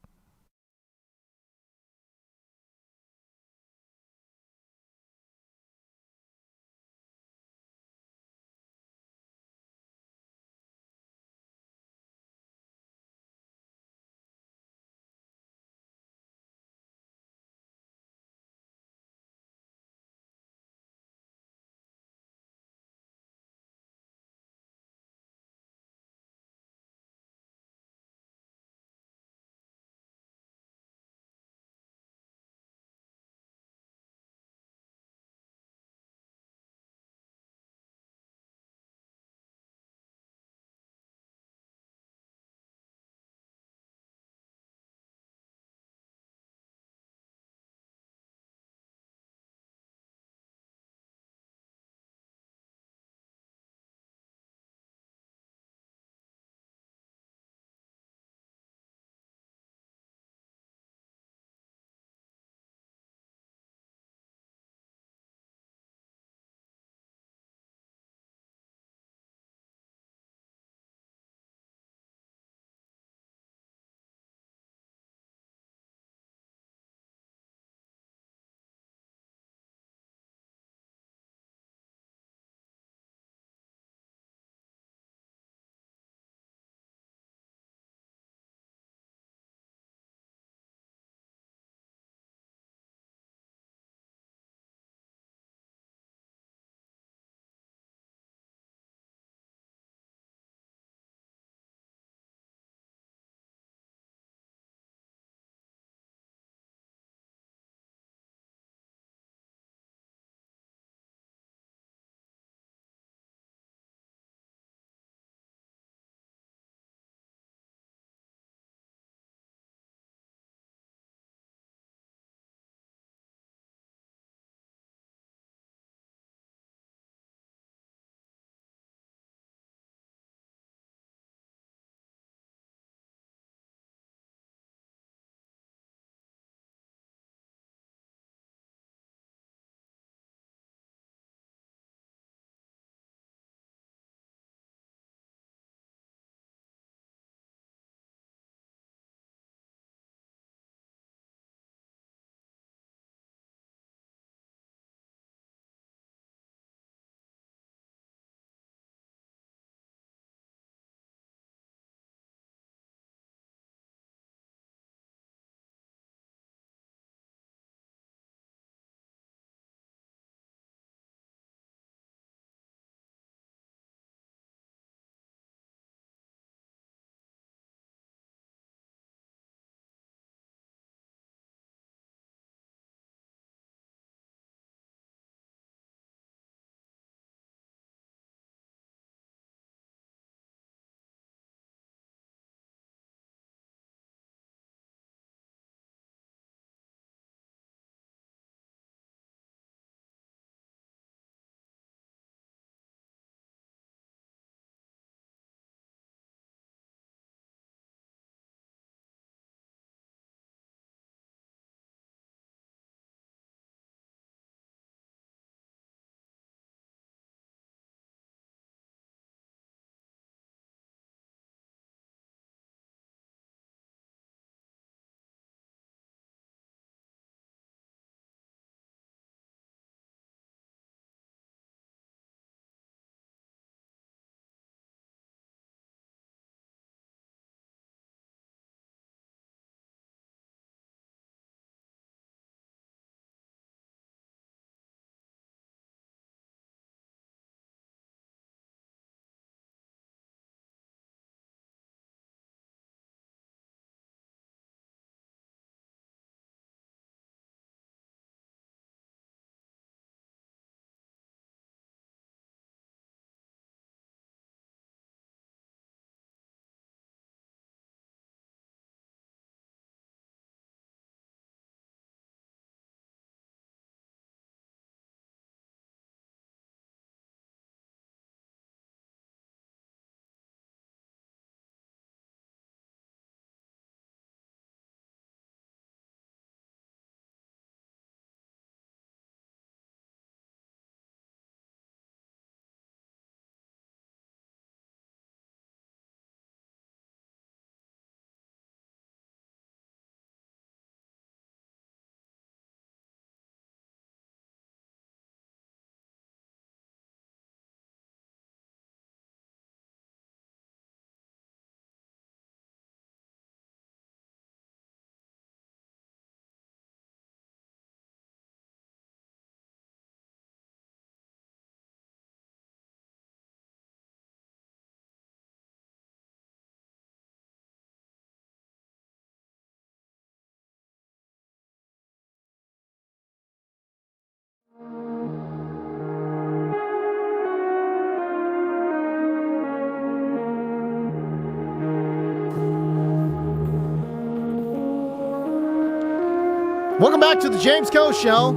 Welcome back to the James Coe Show.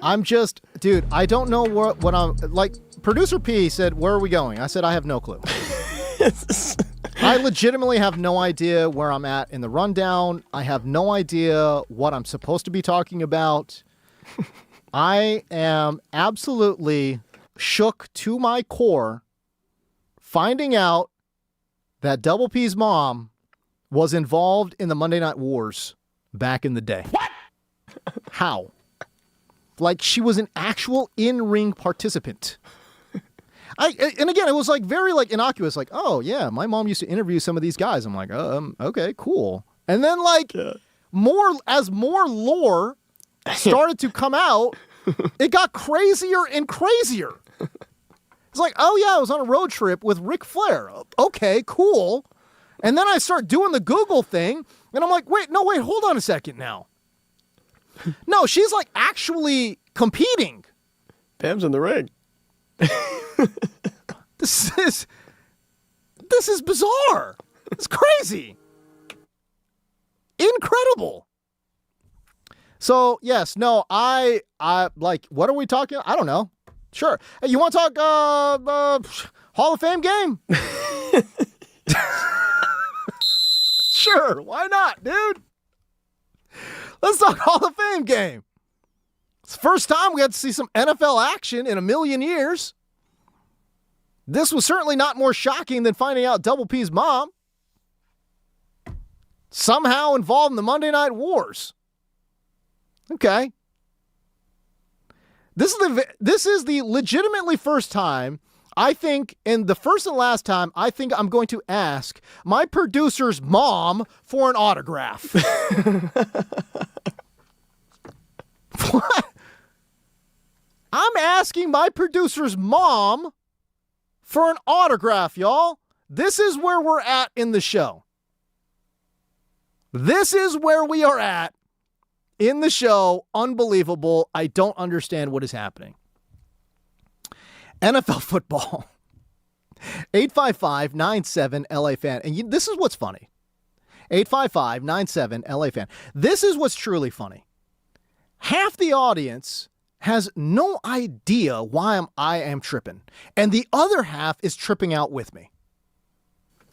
I'm just, dude, I don't know what I'm, like, producer P said, where are we going? I said, I have no clue. I legitimately have no idea where I'm at in the rundown. I have no idea what I'm supposed to be talking about. I am absolutely shook to my core finding out that Double P's mom was involved in the Monday Night Wars back in the day. What? How? Like, she was an actual in-ring participant. And again, it was like very like innocuous, like, oh yeah, my mom used to interview some of these guys. I'm like, okay, cool. And then like more lore started to come out, it got crazier and crazier. It's like, oh yeah, I was on a road trip with Ric Flair. Okay, cool. And then I start doing the Google thing, and I'm like, wait, hold on a second now. No, she's like actually competing. Pam's in the ring. This is bizarre. It's crazy. Incredible. So, yes, no, I like, what are we talking? I don't know. Sure. Hey, you want to talk Hall of Fame game? Sure, why not, dude? Let's talk Hall of Fame game. It's the first time we had to see some NFL action in a million years. This was certainly not more shocking than finding out Double P's mom somehow involved in the Monday Night Wars. Okay. This is the legitimately first time, I think, and the first and last time, I think I'm going to ask my producer's mom for an autograph. What? I'm asking my producer's mom for an autograph, y'all. This is where we're at in the show. This is where we are at in the show. Unbelievable. I don't understand what is happening. NFL football. 855-97-LA-FAN. And this is what's funny. 855-97-LA-FAN. This is what's truly funny. Half the audience has no idea why I am tripping. And the other half is tripping out with me.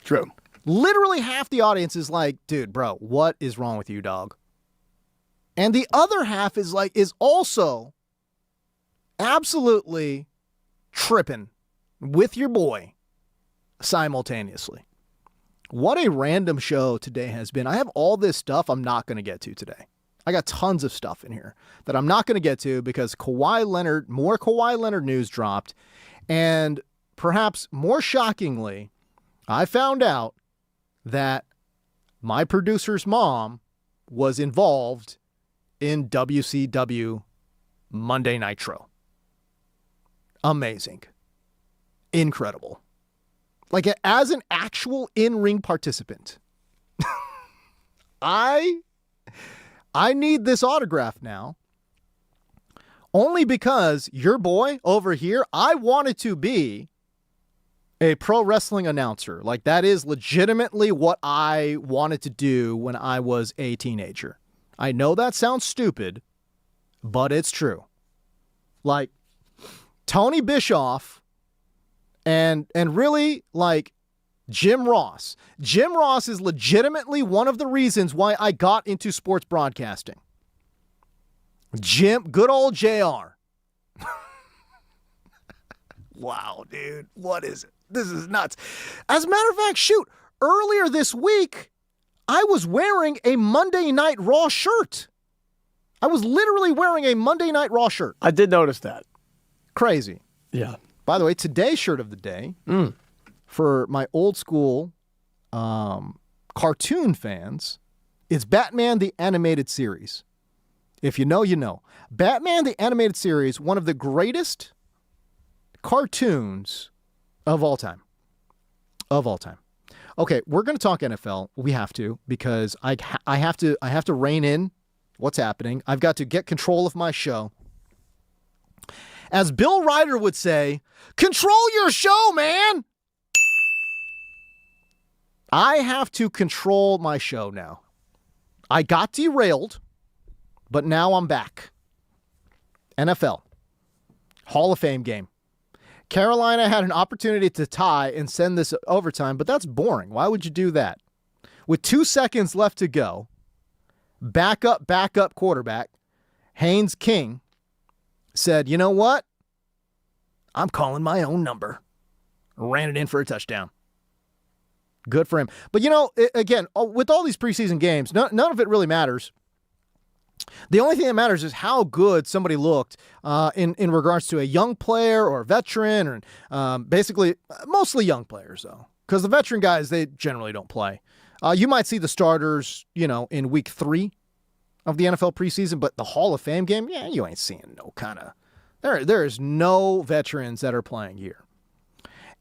True. Literally half the audience is like, dude, bro, what is wrong with you, dog? And the other half is also absolutely tripping with your boy simultaneously. What a random show today has been. I have all this stuff I'm not going to get to today. I got tons of stuff in here that I'm not going to get to because more Kawhi Leonard news dropped. And perhaps more shockingly, I found out that my producer's mom was involved in WCW Monday Nitro. Amazing. Incredible. Like, as an actual in-ring participant. I need this autograph now. Only because your boy over here, I wanted to be a pro wrestling announcer. Like, that is legitimately what I wanted to do when I was a teenager. I know that sounds stupid, but it's true. Like, Tony Bischoff and really, like, Jim Ross. Jim Ross is legitimately one of the reasons why I got into sports broadcasting. Good old JR. Wow, dude. What is it? This is nuts. As a matter of fact, shoot, earlier this week, I was wearing a Monday Night Raw shirt. I was literally wearing a Monday Night Raw shirt. I did notice that. Crazy. Yeah. By the way, today's shirt of the day, for my old school cartoon fans, is Batman the Animated Series. If you know, you know. Batman the Animated Series, one of the greatest cartoons of all time. Of all time. Okay, we're going to talk NFL. We have to, because I have to rein in what's happening. I've got to get control of my show. As Bill Reiter would say, control your show, man. I have to control my show now. I got derailed, but now I'm back. NFL. Hall of Fame game. Carolina had an opportunity to tie and send this overtime, but that's boring. Why would you do that? With 2 seconds left to go, backup quarterback, Haynes King, said, you know what? I'm calling my own number. Ran it in for a touchdown. Good for him. But, again, with all these preseason games, none of it really matters. The only thing that matters is how good somebody looked in regards to a young player or a veteran, or basically mostly young players, though. Because the veteran guys, they generally don't play. You might see the starters, in week 3 of the NFL preseason, but the Hall of Fame game, yeah, you ain't seeing no kind of... There is no veterans that are playing here.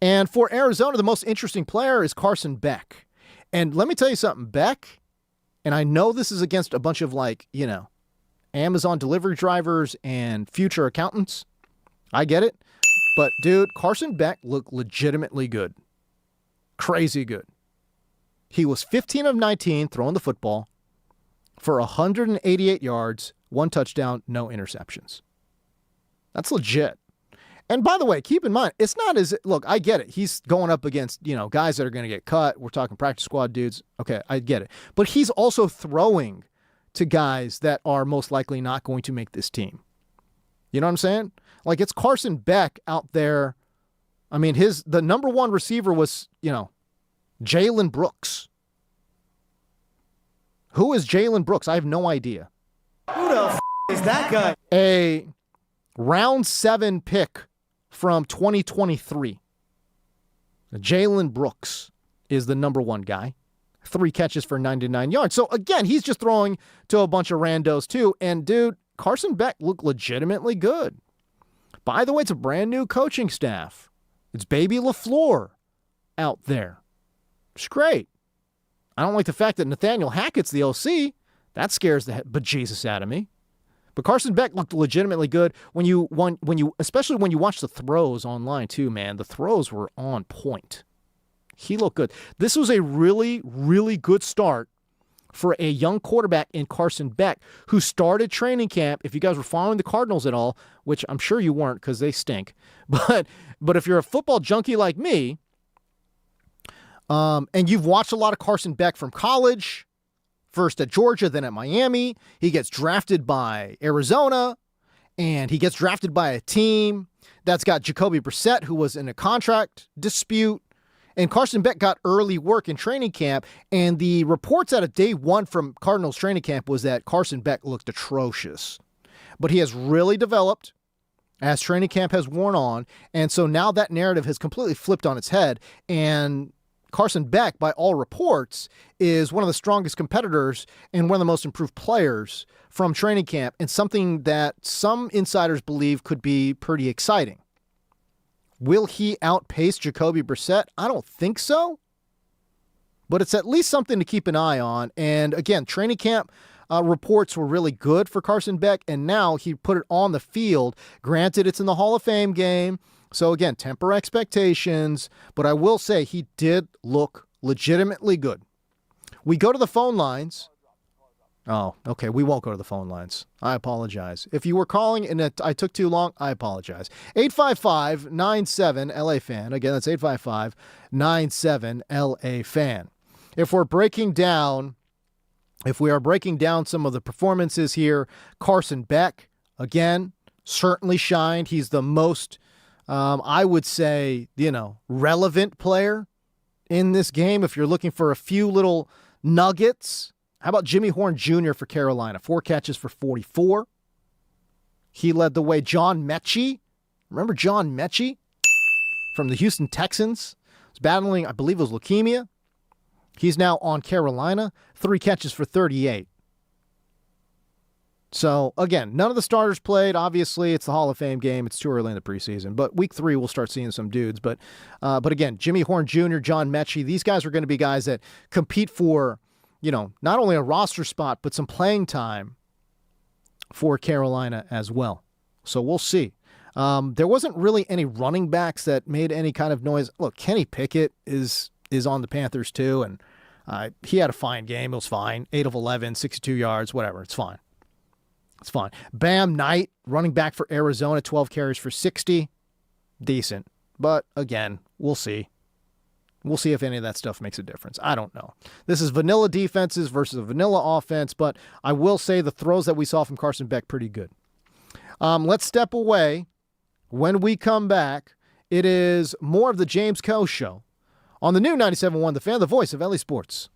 And for Arizona, the most interesting player is Carson Beck. And let me tell you something, Beck, and I know this is against a bunch of Amazon delivery drivers and future accountants. I get it. But, dude, Carson Beck looked legitimately good. Crazy good. He was 15 of 19 throwing the football for 188 yards, 1 touchdown, no interceptions. That's legit. And by the way, keep in mind, it's not as, look, I get it. He's going up against, guys that are going to get cut. We're talking practice squad dudes. Okay, I get it. But he's also throwing to guys that are most likely not going to make this team. You know what I'm saying? Like, it's Carson Beck out there. I mean, the number one receiver was, Jalen Brooks. Who is Jalen Brooks? I have no idea. Who the is that guy? A round 7 pick from 2023. Jalen Brooks is the number one guy. 3 catches for 99 yards. So again, he's just throwing to a bunch of randos too. And dude, Carson Beck looked legitimately good. By the way, it's a brand new coaching staff. It's Baby LaFleur out there. It's great. I don't like the fact that Nathaniel Hackett's the OC. That scares the bejesus out of me. But Carson Beck looked legitimately good especially when you watch the throws online too, man. The throws were on point. He looked good. This was a really, really good start for a young quarterback in Carson Beck, who started training camp. If you guys were following the Cardinals at all, which I'm sure you weren't because they stink, but if you're a football junkie like me, and you've watched a lot of Carson Beck from college, first at Georgia, then at Miami, he gets drafted by Arizona, and he gets drafted by a team that's got Jacoby Brissett, who was in a contract dispute. And Carson Beck got early work in training camp, and the reports out of day 1 from Cardinals training camp was that Carson Beck looked atrocious. But he has really developed as training camp has worn on, and so now that narrative has completely flipped on its head, and Carson Beck, by all reports, is one of the strongest competitors and one of the most improved players from training camp, and something that some insiders believe could be pretty exciting. Will he outpace Jacoby Brissett? I don't think so. But it's at least something to keep an eye on. And again, training camp reports were really good for Carson Beck, and now he put it on the field. Granted, it's in the Hall of Fame game. So again, temper expectations. But I will say he did look legitimately good. We go to the phone lines. Oh, okay. We won't go to the phone lines. I apologize. If you were calling and I took too long, I apologize. 855-97-LA-FAN. Again, that's 855-97-LA-FAN. If we are breaking down some of the performances here, Carson Beck, again, certainly shined. He's the most, I would say, relevant player in this game. If you're looking for a few little nuggets, how about Jimmy Horn Jr. for Carolina? 4 catches for 44. He led the way. John Mechie. Remember John Mechie from the Houston Texans? Was battling, I believe it was leukemia. He's now on Carolina. 3 catches for 38. So, again, none of the starters played. Obviously, it's the Hall of Fame game. It's too early in the preseason. But week 3, we'll start seeing some dudes. But again, Jimmy Horn Jr., John Mechie, these guys are going to be guys that compete for, not only a roster spot, but some playing time for Carolina as well. So we'll see. There wasn't really any running backs that made any kind of noise. Look, Kenny Pickett is is on the Panthers too, and he had a fine game. It was fine. 8 of 11, 62 yards, whatever. It's fine. It's fine. Bam Knight, running back for Arizona, 12 carries for 60. Decent. But again, we'll see. We'll see if any of that stuff makes a difference. I don't know. This is vanilla defenses versus a vanilla offense, but I will say the throws that we saw from Carson Beck, pretty good. Let's step away. When we come back, it is more of the James Coe Show on the new 97.1 The Fan, the voice of LA Sports.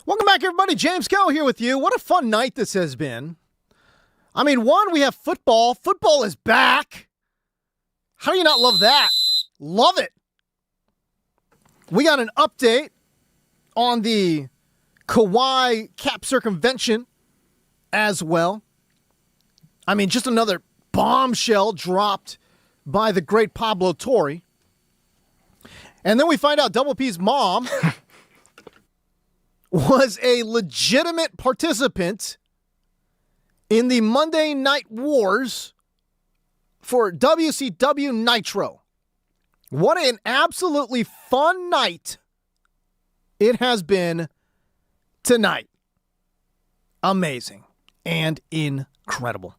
Welcome back, everybody. James Coe here with you. What a fun night this has been. I mean, one, we have football. Football is back. How do you not love that? Love it. We got an update on the Kawhi cap circumvention as well. I mean, just another bombshell dropped by the great Pablo Torre. And then we find out Double P's mom was a legitimate participant in the Monday Night Wars for WCW Nitro. What an absolutely fun night it has been tonight. Amazing and incredible.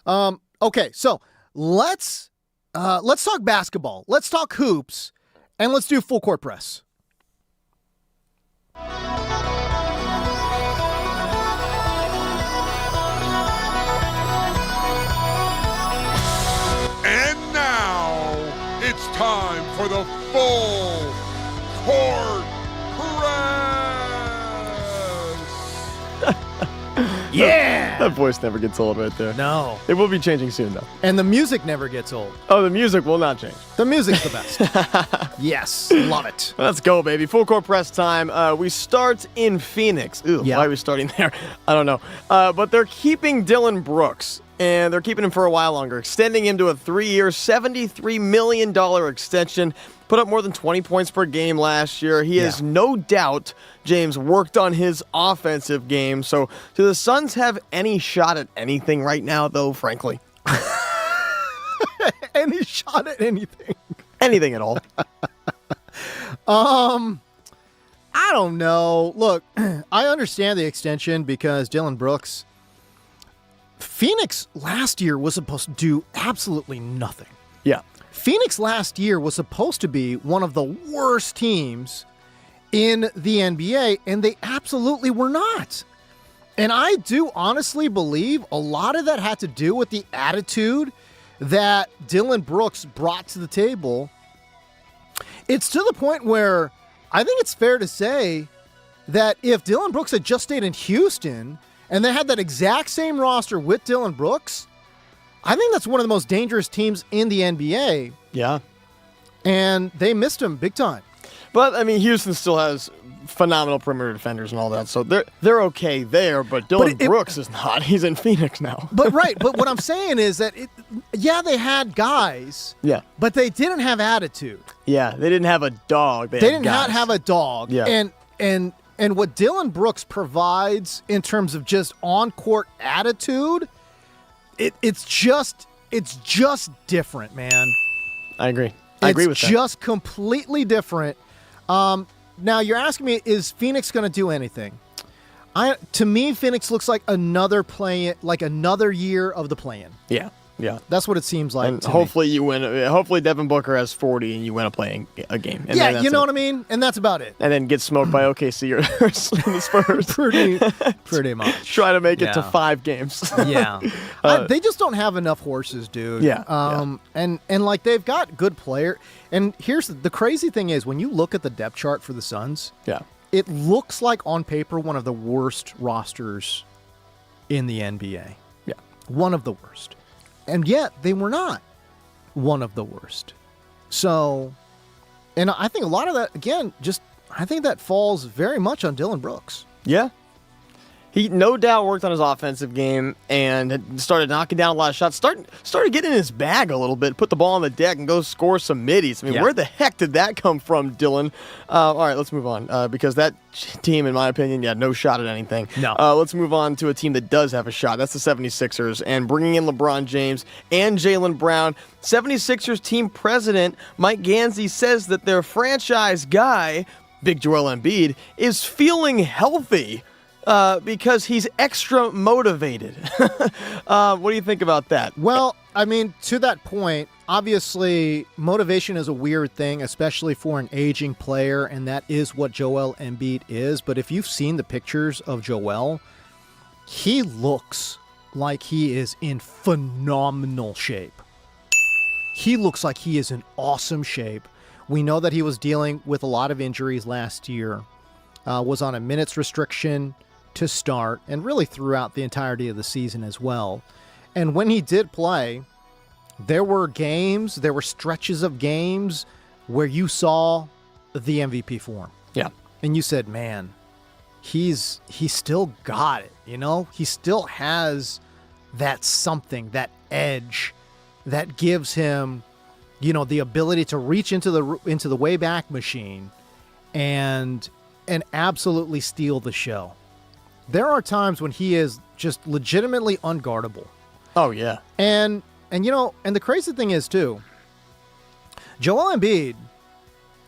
Okay, so let's talk basketball. Let's talk hoops, and let's do full court press. And now it's time for the full court press. Yeah! That voice never gets old right there. No. It will be changing soon, though. And the music never gets old. Oh, the music will not change. The music's the best. Yes, love it. Let's go, baby. Full court press time. We start in Phoenix. Ooh, Yeah. why are we starting there? I don't know. But they're keeping Dillon Brooks, and they're keeping him for a while longer, extending him to a 3-year, $73 million extension. Put up more than 20 points per game last year. He has no doubt, James, worked on his offensive game. So do the Suns have any shot at anything right now, though, frankly? Any shot at anything? Anything at all. I don't know. Look, I understand the extension because Dillon Brooks, Phoenix last year was supposed to do absolutely nothing. Yeah. Phoenix last year was supposed to be one of the worst teams in the NBA, and they absolutely were not. And I do honestly believe a lot of that had to do with the attitude that Dillon Brooks brought to the table. It's to the point where I think it's fair to say that if Dillon Brooks had just stayed in Houston and they had that exact same roster with Dillon Brooks, I think that's one of the most dangerous teams in the NBA. Yeah. And they missed him big time. But, I mean, Houston still has phenomenal perimeter defenders and all that, so they're okay there, but Dillon Brooks is not. He's in Phoenix now. But what I'm saying is that, they had guys, but they didn't have attitude. Yeah, they didn't have a dog. They did not have a dog. Yeah. And what Dillon Brooks provides in terms of just on-court attitude, it's just different, man. I agree. I agree with that. It's just completely different. Now, you're asking me, is Phoenix going to do anything? To me, Phoenix looks like another year of the play-in. Yeah. That's what it seems like. And hopefully you win. Hopefully Devin Booker has 40 and you win a game. And yeah, you know what I mean? And that's about it. And then get smoked by OKC or the Spurs. Pretty much. Try to make it to 5 games. Yeah. They just don't have enough horses, dude. Yeah. And like they've got good player. And here's the crazy thing is when you look at the depth chart for the Suns, it looks like on paper one of the worst rosters in the NBA. Yeah. One of the worst. And yet they were not one of the worst. So, and I think a lot of that, again, I think that falls very much on Dillon Brooks. Yeah. He no doubt worked on his offensive game and had started knocking down a lot of shots. Started getting in his bag a little bit, put the ball on the deck and go score some middies. I mean, where the heck did that come from, Dillon? All right, let's move on because that team, in my opinion, no shot at anything. No. Let's move on to a team that does have a shot. That's the 76ers and bringing in LeBron James and Jaylen Brown. 76ers team president Mike Gansey says that their franchise guy, Big Joel Embiid, is feeling healthy. Because he's extra motivated. What do you think about that? Well, I mean, to that point, obviously, motivation is a weird thing, especially for an aging player, and that is what Joel Embiid is. But if you've seen the pictures of Joel, he looks like he is in phenomenal shape. He looks like he is in awesome shape. We know that he was dealing with a lot of injuries last year. was on a minutes restriction to start and really throughout the entirety of the season as well. And when he did play, there were stretches of games where you saw the MVP form. Yeah. And you said, man, he's still got it, you know? He still has that something, that edge that gives him, you know, the ability to reach into the Wayback Machine and absolutely steal the show. There are times when he is just legitimately unguardable. Oh, yeah. And you know, and the crazy thing is, too, Joel Embiid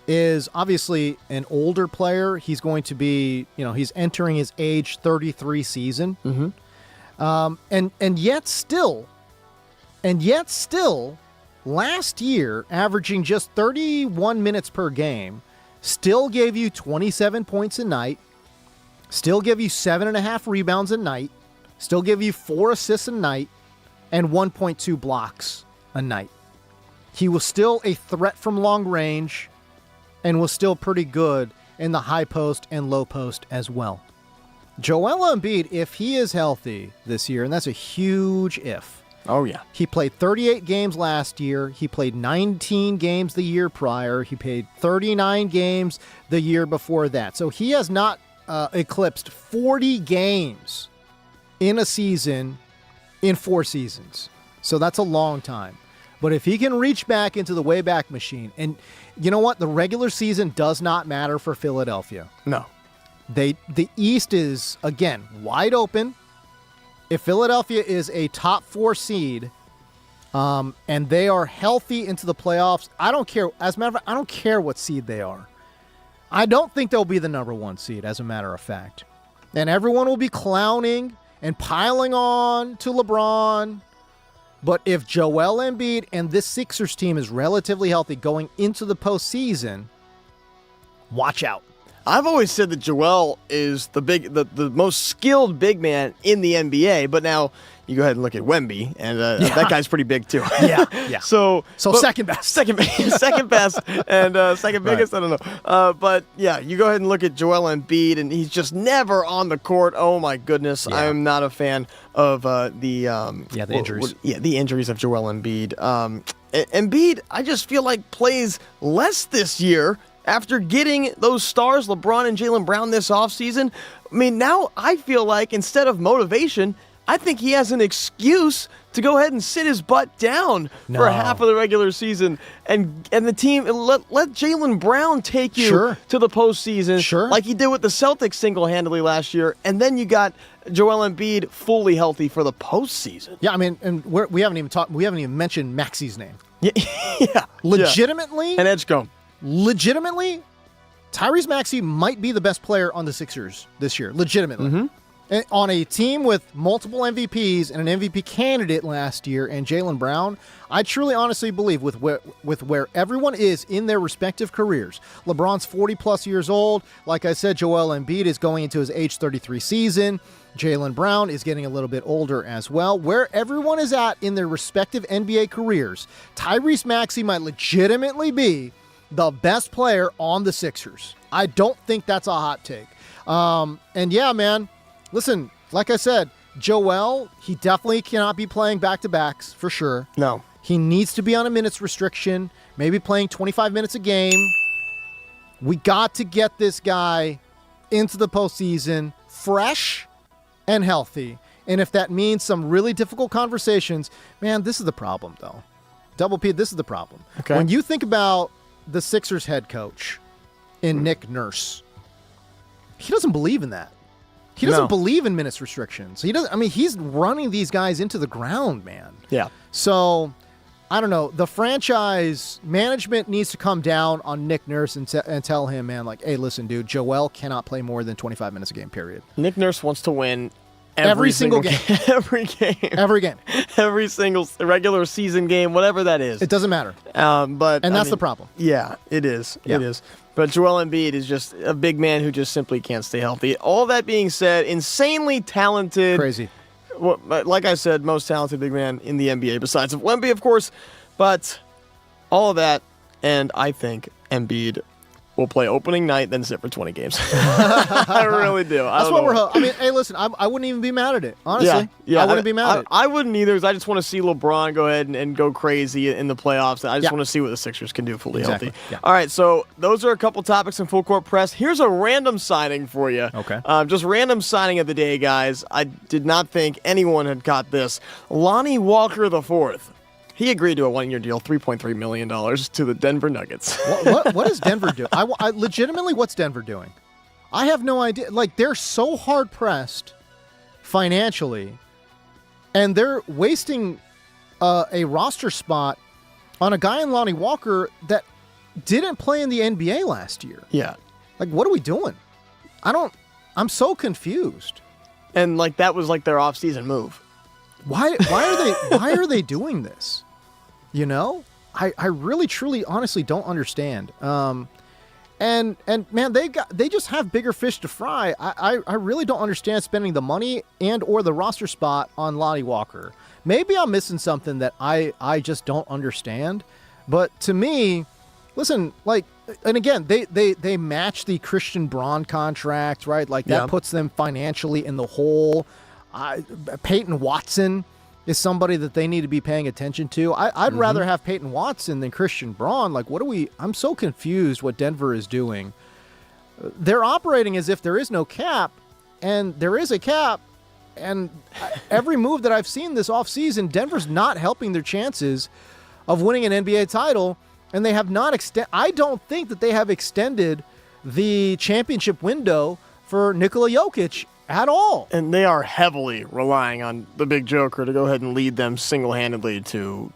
is obviously an older player. He's going to be, you know, he's entering his age 33 season. Mm-hmm. And yet still, last year, averaging just 31 minutes per game, still gave you 27 points a night, still give you 7.5 rebounds a night, still give you 4 assists a night, and 1.2 blocks a night. He was still a threat from long range and was still pretty good in the high post and low post as well. Joel Embiid, if he is healthy this year, and that's a huge if. Oh, yeah. He played 38 games last year. He played 19 games the year prior. He played 39 games the year before that. So he has not eclipsed 40 games in a season in 4 seasons. So that's a long time. But if he can reach back into the Wayback Machine, and you know what? The regular season does not matter for Philadelphia. No. The East is, again, wide open. If Philadelphia is a top 4 seed and they are healthy into the playoffs, I don't care. As a matter of fact, I don't care what seed they are. I don't think they'll be the number 1 seed, as a matter of fact. And everyone will be clowning and piling on to LeBron. But if Joel Embiid and this Sixers team is relatively healthy going into the postseason, watch out. I've always said that Joel is the most skilled big man in the NBA, but now you go ahead and look at Wemby, and that guy's pretty big too. Yeah. So second best. Second best, and second biggest, right. I don't know. But yeah, you go ahead and look at Joel Embiid, and he's just never on the court. Oh my goodness, I am not a fan of the injuries. The injuries of Joel Embiid. Embiid, I just feel like plays less this year. After getting those stars, LeBron and Jaylen Brown, this offseason, I mean, now I feel like instead of motivation, I think he has an excuse to go ahead and sit his butt down for half of the regular season and the team, let Jaylen Brown take you to the postseason like he did with the Celtics single-handedly last year, and then you got Joel Embiid fully healthy for the postseason. Yeah, I mean, and we haven't even mentioned Maxi's name. Yeah. Legitimately. And Edgecombe. Legitimately, Tyrese Maxey might be the best player on the Sixers this year. Legitimately. Mm-hmm. On a team with multiple MVPs and an MVP candidate last year and Jaylen Brown, I truly honestly believe with where everyone is in their respective careers. LeBron's 40-plus years old. Like I said, Joel Embiid is going into his age 33 season. Jaylen Brown is getting a little bit older as well. Where everyone is at in their respective NBA careers, Tyrese Maxey might legitimately be the best player on the Sixers. I don't think that's a hot take. And yeah, man, listen, like I said, Joel, he definitely cannot be playing back-to-backs for sure. No. He needs to be on a minutes restriction, maybe playing 25 minutes a game. We got to get this guy into the postseason fresh and healthy. And if that means some really difficult conversations, man, this is the problem, though. Double P, this is the problem. Okay. When you think about the Sixers head coach in Nick Nurse, he doesn't believe in that. He doesn't believe in minutes restrictions. He doesn't. I mean, he's running these guys into the ground, man. Yeah. So, I don't know. The franchise management needs to come down on Nick Nurse and tell him, man, like, hey, listen, dude, Joel cannot play more than 25 minutes a game, period. Nick Nurse wants to win every single game. Every game. Every single regular season game, whatever that is. It doesn't matter. But that's the problem. Yeah, it is. Yeah. It is. But Joel Embiid is just a big man who just simply can't stay healthy. All that being said, insanely talented. Crazy. Like I said, most talented big man in the NBA, besides Wemby, of course. But all of that, and I think Embiid will play opening night, then sit for 20 games. I really do. That's what we're hoping. I mean, hey, listen, I wouldn't even be mad at it, honestly. Yeah, I wouldn't be mad at it. I wouldn't either, because I just want to see LeBron go ahead and go crazy in the playoffs. I just want to see what the Sixers can do fully healthy. Yeah. All right, so those are a couple topics in Full Court Press. Here's a random signing for you. Okay. Just random signing of the day, guys. I did not think anyone had caught this. Lonnie Walker IV. He agreed to a one-year deal, $3.3 million to the Denver Nuggets. What is Denver doing? I legitimately, what's Denver doing? I have no idea. Like, they're so hard-pressed financially, and they're wasting a roster spot on a guy in Lonnie Walker that didn't play in the NBA last year. Yeah. Like, what are we doing? I'm so confused. And, like, that was, like, their off-season move. Why are they doing this? You know, I really, truly, honestly don't understand. And man, they just have bigger fish to fry. I really don't understand spending the money and or the roster spot on Lonnie Walker. Maybe I'm missing something that I just don't understand. But to me, listen, like, and again, they match the Christian Braun contract, right? Like, that puts them financially in the hole. Peyton Watson is somebody that they need to be paying attention to. I'd rather have Peyton Watson than Christian Braun. Like, I'm so confused what Denver is doing. They're operating as if there is no cap, and there is a cap, and every move that I've seen this offseason, Denver's not helping their chances of winning an NBA title, and they have not I don't think that they have extended the championship window for Nikola Jokic at all. And they are heavily relying on the big joker to go ahead and lead them single-handedly to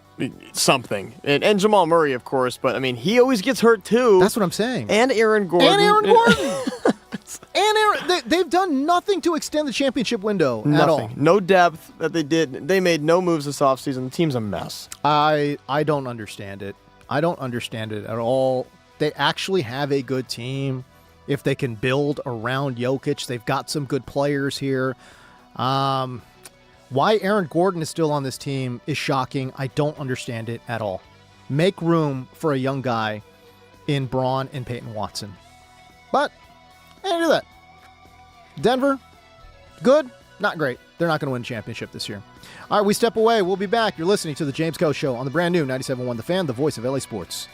something. And Jamal Murray, of course, but, I mean, he always gets hurt, too. That's what I'm saying. And Aaron Gordon. They've done nothing to extend the championship window at all. No depth that they did. They made no moves this offseason. The team's a mess. I don't understand it. I don't understand it at all. They actually have a good team. If they can build around Jokic, they've got some good players here. Why Aaron Gordon is still on this team is shocking. I don't understand it at all. Make room for a young guy in Braun and Peyton Watson. But, hey, do that. Denver, good, not great. They're not going to win a championship this year. All right, we step away. We'll be back. You're listening to The James Coe Show on the brand new 97.1 The Fan, the voice of LA Sports.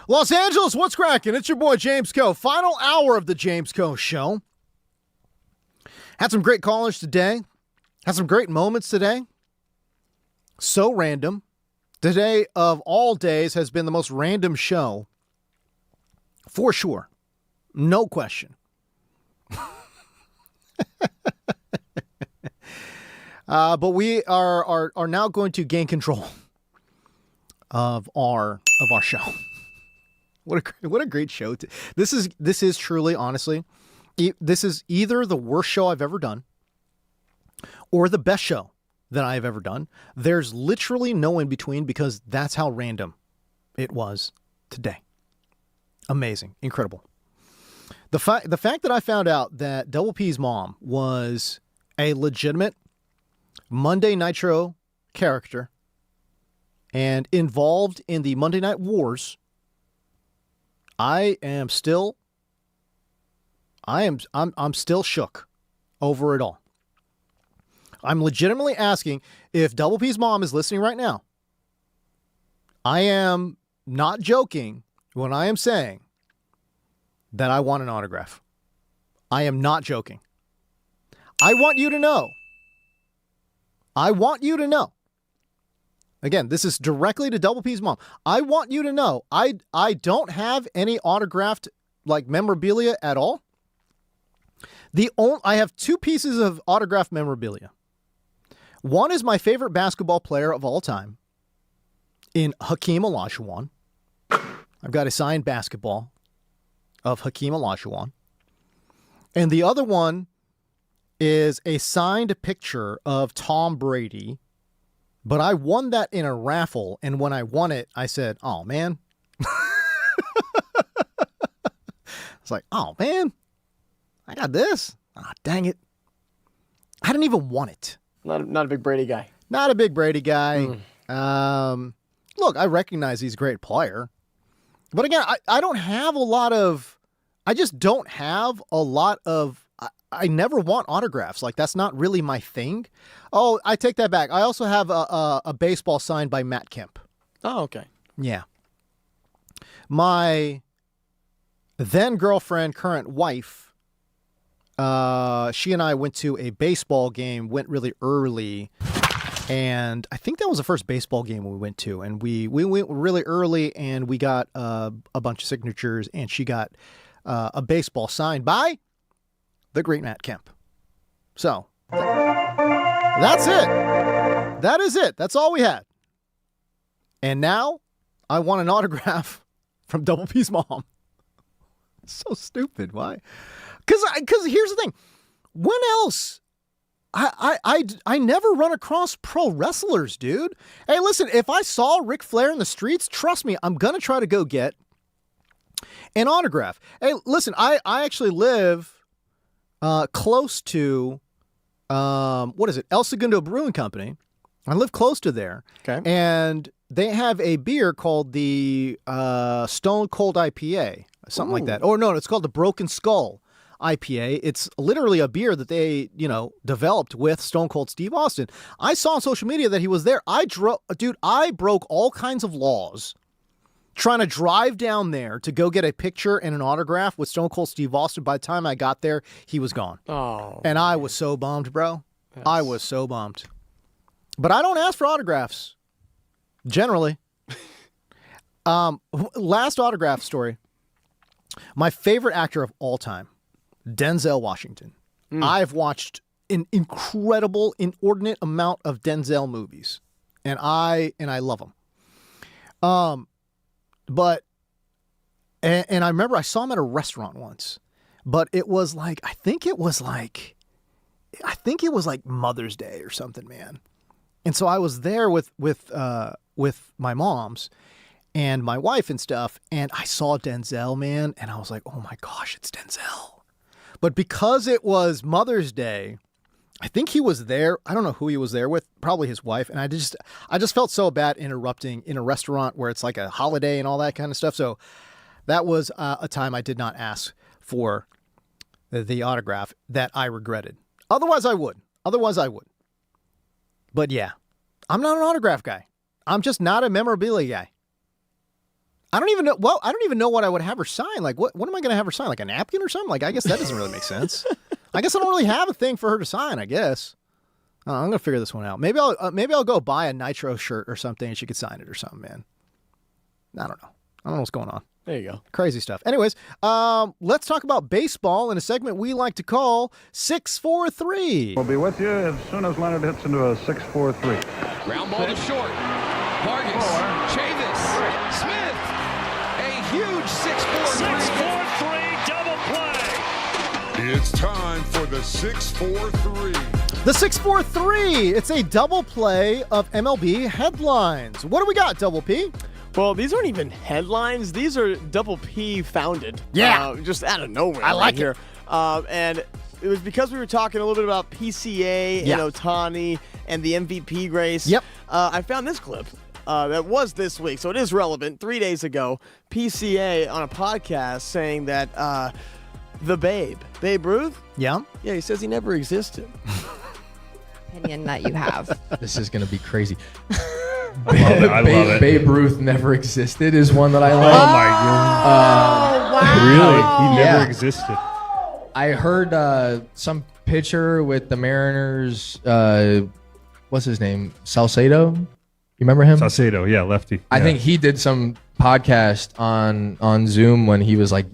Los Angeles, what's cracking? It's your boy James Coe. Final hour of the James Coe Show. Had some great callers today. Had some great moments today. So random. Today of all days has been the most random show. For sure. No question. But we are now going to gain control of our show. What a great show! This is truly, honestly, this is either the worst show I've ever done, or the best show that I've ever done. There's literally no in between because that's how random it was today. Amazing, incredible. The fact that I found out that Double P's mom was a legitimate Monday Nitro character and involved in the Monday Night Wars, I'm still shook over it all. I'm legitimately asking if Double P's mom is listening right now. I am not joking when I am saying that I want an autograph. I am not joking. I want you to know. Again, this is directly to Double P's mom. I want you to know I don't have any autographed memorabilia at all. I have two pieces of autographed memorabilia. One is my favorite basketball player of all time in Hakeem Olajuwon. I've got a signed basketball of Hakeem Olajuwon. And the other one is a signed picture of Tom Brady. But I won that in a raffle, and when I won it, I said, oh, man. It's like, oh, man, I got this. Ah, dang it. I didn't even want it. Not a big Brady guy. Not a big Brady guy. Look, I recognize he's a great player. But again, I don't have a lot of, I just don't have a lot of, I never want autographs. That's not really my thing. Oh, I take that back. I also have a baseball signed by Matt Kemp. Oh, okay. Yeah. My then girlfriend, current wife, she and I went to a baseball game, went really early. And I think that was the first baseball game we went to. And we went really early and we got a bunch of signatures, and she got a baseball signed by the great Matt Kemp. So that's it. That is it. That's all we had. And now I want an autograph from Double P's mom. So stupid. Why? Because here's the thing. When else? I never run across pro wrestlers, dude. Hey, listen, if I saw Ric Flair in the streets, trust me, I'm going to try to go get an autograph. Hey, listen, I actually live close to, what is it? El Segundo Brewing Company. I live close to there. Okay. And they have a beer called the Stone Cold IPA, something like that. Or no, it's called the Broken Skull IPA. It's literally a beer that they, developed with Stone Cold Steve Austin. I saw on social media that he was there. I broke all kinds of laws trying to drive down there to go get a picture and an autograph with Stone Cold Steve Austin. By the time I got there, he was gone. Oh. And I was so bummed, bro. Yes. I was so bummed. But I don't ask for autographs. Generally. Last autograph story. My favorite actor of all time, Denzel Washington. I've watched an incredible, inordinate amount of Denzel movies, and I love him. But I remember I saw him at a restaurant once, but it was I think it was like Mother's Day or something, man. And so I was there with my moms and my wife and stuff, and I saw Denzel, man, and I was like, oh my gosh, it's Denzel. But because it was Mother's Day, I think he was there. I don't know who he was there with, probably his wife. And I just felt so bad interrupting in a restaurant where it's like a holiday and all that kind of stuff. So that was a time I did not ask for the autograph that I regretted. Otherwise I would. But yeah, I'm not an autograph guy. I'm just not a memorabilia guy. I don't even know. Well, I don't even know what I would have her sign. Like, what am I going to have her sign? Like a napkin or something? Like, I guess that doesn't really make sense. I guess I don't really have a thing for her to sign, I guess. I'm going to figure this one out. Maybe I'll go buy a Nitro shirt or something and she could sign it or something, man. I don't know. I don't know what's going on. There you go. Crazy stuff. Anyways, let's talk about baseball in a segment we like to call 6-4-3. We'll be with you as soon as Leonard hits into a 6-4-3. Ground ball to short. Vargas. Chavis. Smith. A huge 6-4-3 double play. It's time for the 6-4-3. The 6-4-3. It's a double play of MLB headlines. What do we got, Double P? Well, these aren't even headlines. These are Double P founded. Yeah. Just out of nowhere. I like here. And it was because we were talking a little bit about PCA and Ohtani and the MVP race. Yep. I found this clip that was this week, so it is relevant. 3 days ago, PCA on a podcast saying that the Babe Ruth? Yeah. Yeah, he says he never existed. Opinion that you have. This is going to be crazy. I love it. Babe Ruth never existed is one that I like. Oh my God. Wow. Really? He never existed. I heard some pitcher with the Mariners, what's his name? Salcedo? You remember him? Salcedo, yeah, lefty. I think he did some podcast on Zoom when he was like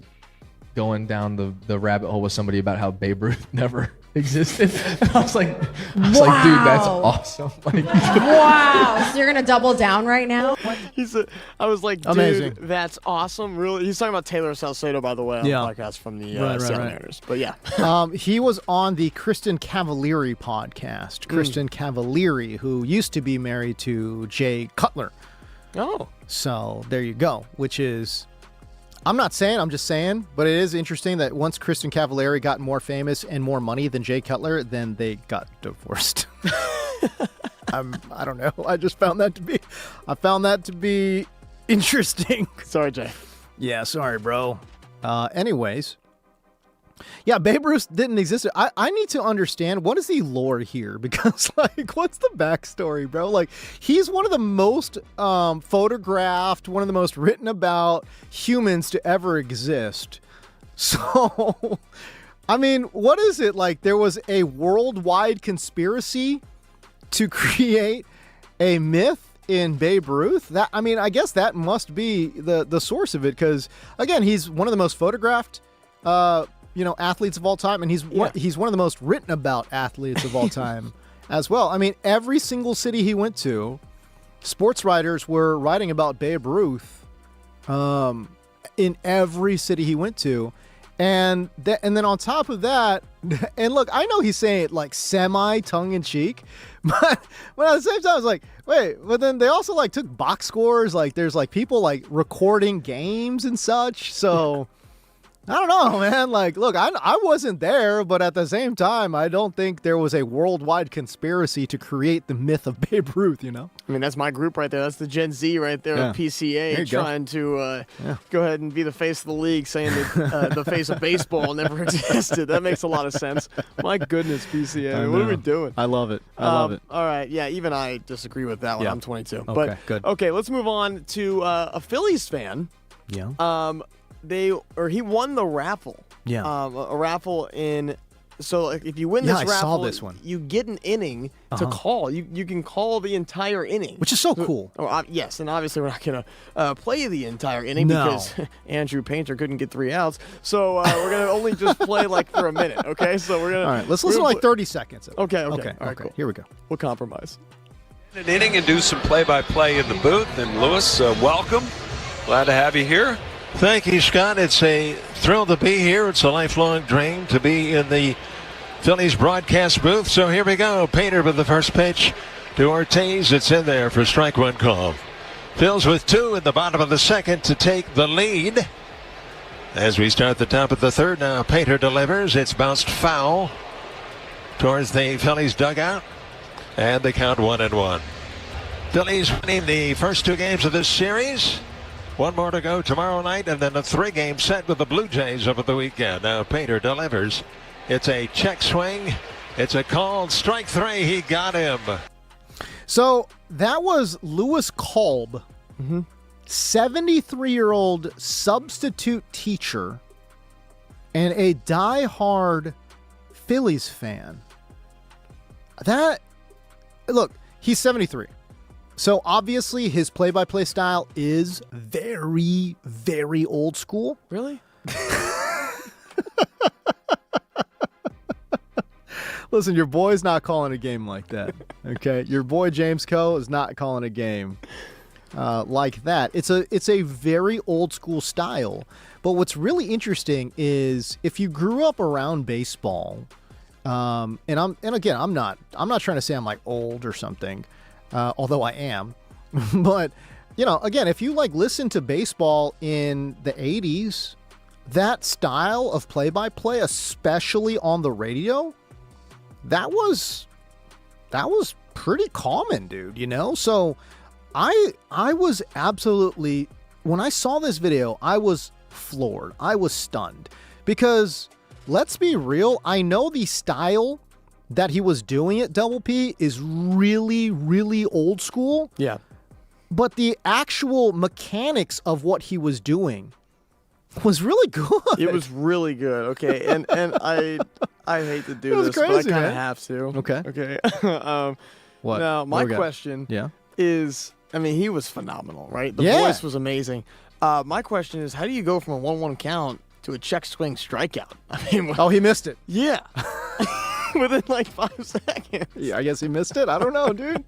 going down the rabbit hole with somebody about how Babe Ruth never existed. And I was like, dude, that's awesome. Like, Wow. So you're going to double down right now? I was like, dude, Amazing. that's awesome. Really, he's talking about Taylor Salcedo, by the way, on the podcast from the Seattle Mariners. But yeah, He was on the Kristen Cavalieri podcast. Kristen Cavalieri, who used to be married to Jay Cutler. Oh, So there you go, which is, I'm not saying, I'm just saying, but it is interesting that once Kristen Cavalieri got more famous and more money than Jay Cutler, then they got divorced. I don't know. I found that to be interesting. sorry, Jay. Yeah, sorry, bro. Anyways. Yeah, Babe Ruth didn't exist. I need to understand, what is the lore here? Because, like, what's the backstory, bro? Like, he's one of the most photographed, one of the most written about humans to ever exist. So, I mean, what is it? Like, there was a worldwide conspiracy to create a myth in Babe Ruth? That, I mean, I guess that must be the source of it, because, again, he's one of the most photographed athletes of all time, and he's one of the most written about athletes of all time as well. I mean, every single city he went to, sports writers were writing about Babe Ruth in every city he went to. And then on top of that, and look, I know he's saying it like semi tongue-in-cheek, but at the same time, I was like, wait, but then they also like took box scores. Like there's like people like recording games and such. So I don't know, man. Like, look, I wasn't there, but at the same time, I don't think there was a worldwide conspiracy to create the myth of Babe Ruth, you know? I mean, that's my group right there. That's the Gen Z right there of PCA trying to go ahead and be the face of the league, saying that the face of baseball never existed. That makes a lot of sense. My goodness, PCA. What are we doing? I love it. I love it. All right. Yeah, even I disagree with that one. Yeah. I'm 22. Okay, But, good. Okay, let's move on to a Phillies fan. Yeah. He won the raffle. Yeah. A raffle in. So like, if you win this raffle, I saw this one. You get an inning to call. You can call the entire inning, Which is so cool. Yes, and obviously we're not gonna play the entire inning because Andrew Painter couldn't get 3 outs. So we're gonna only just play like for a minute. Okay, so we're gonna. All right, let's listen to like 30 seconds. Okay. All right, cool. Here we go. We'll compromise. An inning and do some play-by-play in the booth. And Lewis, welcome. Glad to have you here. Thank you, Scott. It's a thrill to be here. It's a lifelong dream to be in the Phillies broadcast booth. So here we go. Painter with the first pitch to Ortiz. It's in there for strike one call. Phils with 2 in the bottom of the second to take the lead. As we start the top of the third now, Painter delivers. It's bounced foul towards the Phillies dugout. And they count 1-1. Phillies winning the first 2 games of this series. 1 more to go tomorrow night, and then a 3-game set with the Blue Jays over the weekend. Now Painter delivers. It's a check swing. It's a called strike 3. He got him. So that was Lewis Kolb 73-year-old substitute teacher and a die-hard Phillies fan. Look, he's 73. So obviously his play-by-play style is very, very old school. Really? Listen, your boy's not calling a game like that, okay? Your boy James Coe is not calling a game like that. It's a very old school style. But what's really interesting is if you grew up around baseball, and again, I'm not trying to say I'm like old or something, although I am. But again, if you like listen to baseball in the 80s, that style of play-by-play, especially on the radio, that was pretty common, dude, So I was absolutely, when I saw this video, I was floored. I was stunned because let's be real. I know the style that he was doing at Double P is really, really old school. Yeah. But the actual mechanics of what he was doing was really good. It was really good. Okay. And I hate to do this, crazy, but I kind man. of have to. Okay. What? Now, What my we got? question Yeah. is, he was phenomenal, right? The Yeah. voice was amazing. My question is, how do you go from a 1-1 count to a check swing strikeout? Oh, he missed it. Yeah. Within like 5 seconds. Yeah, I guess he missed it. I don't know, dude.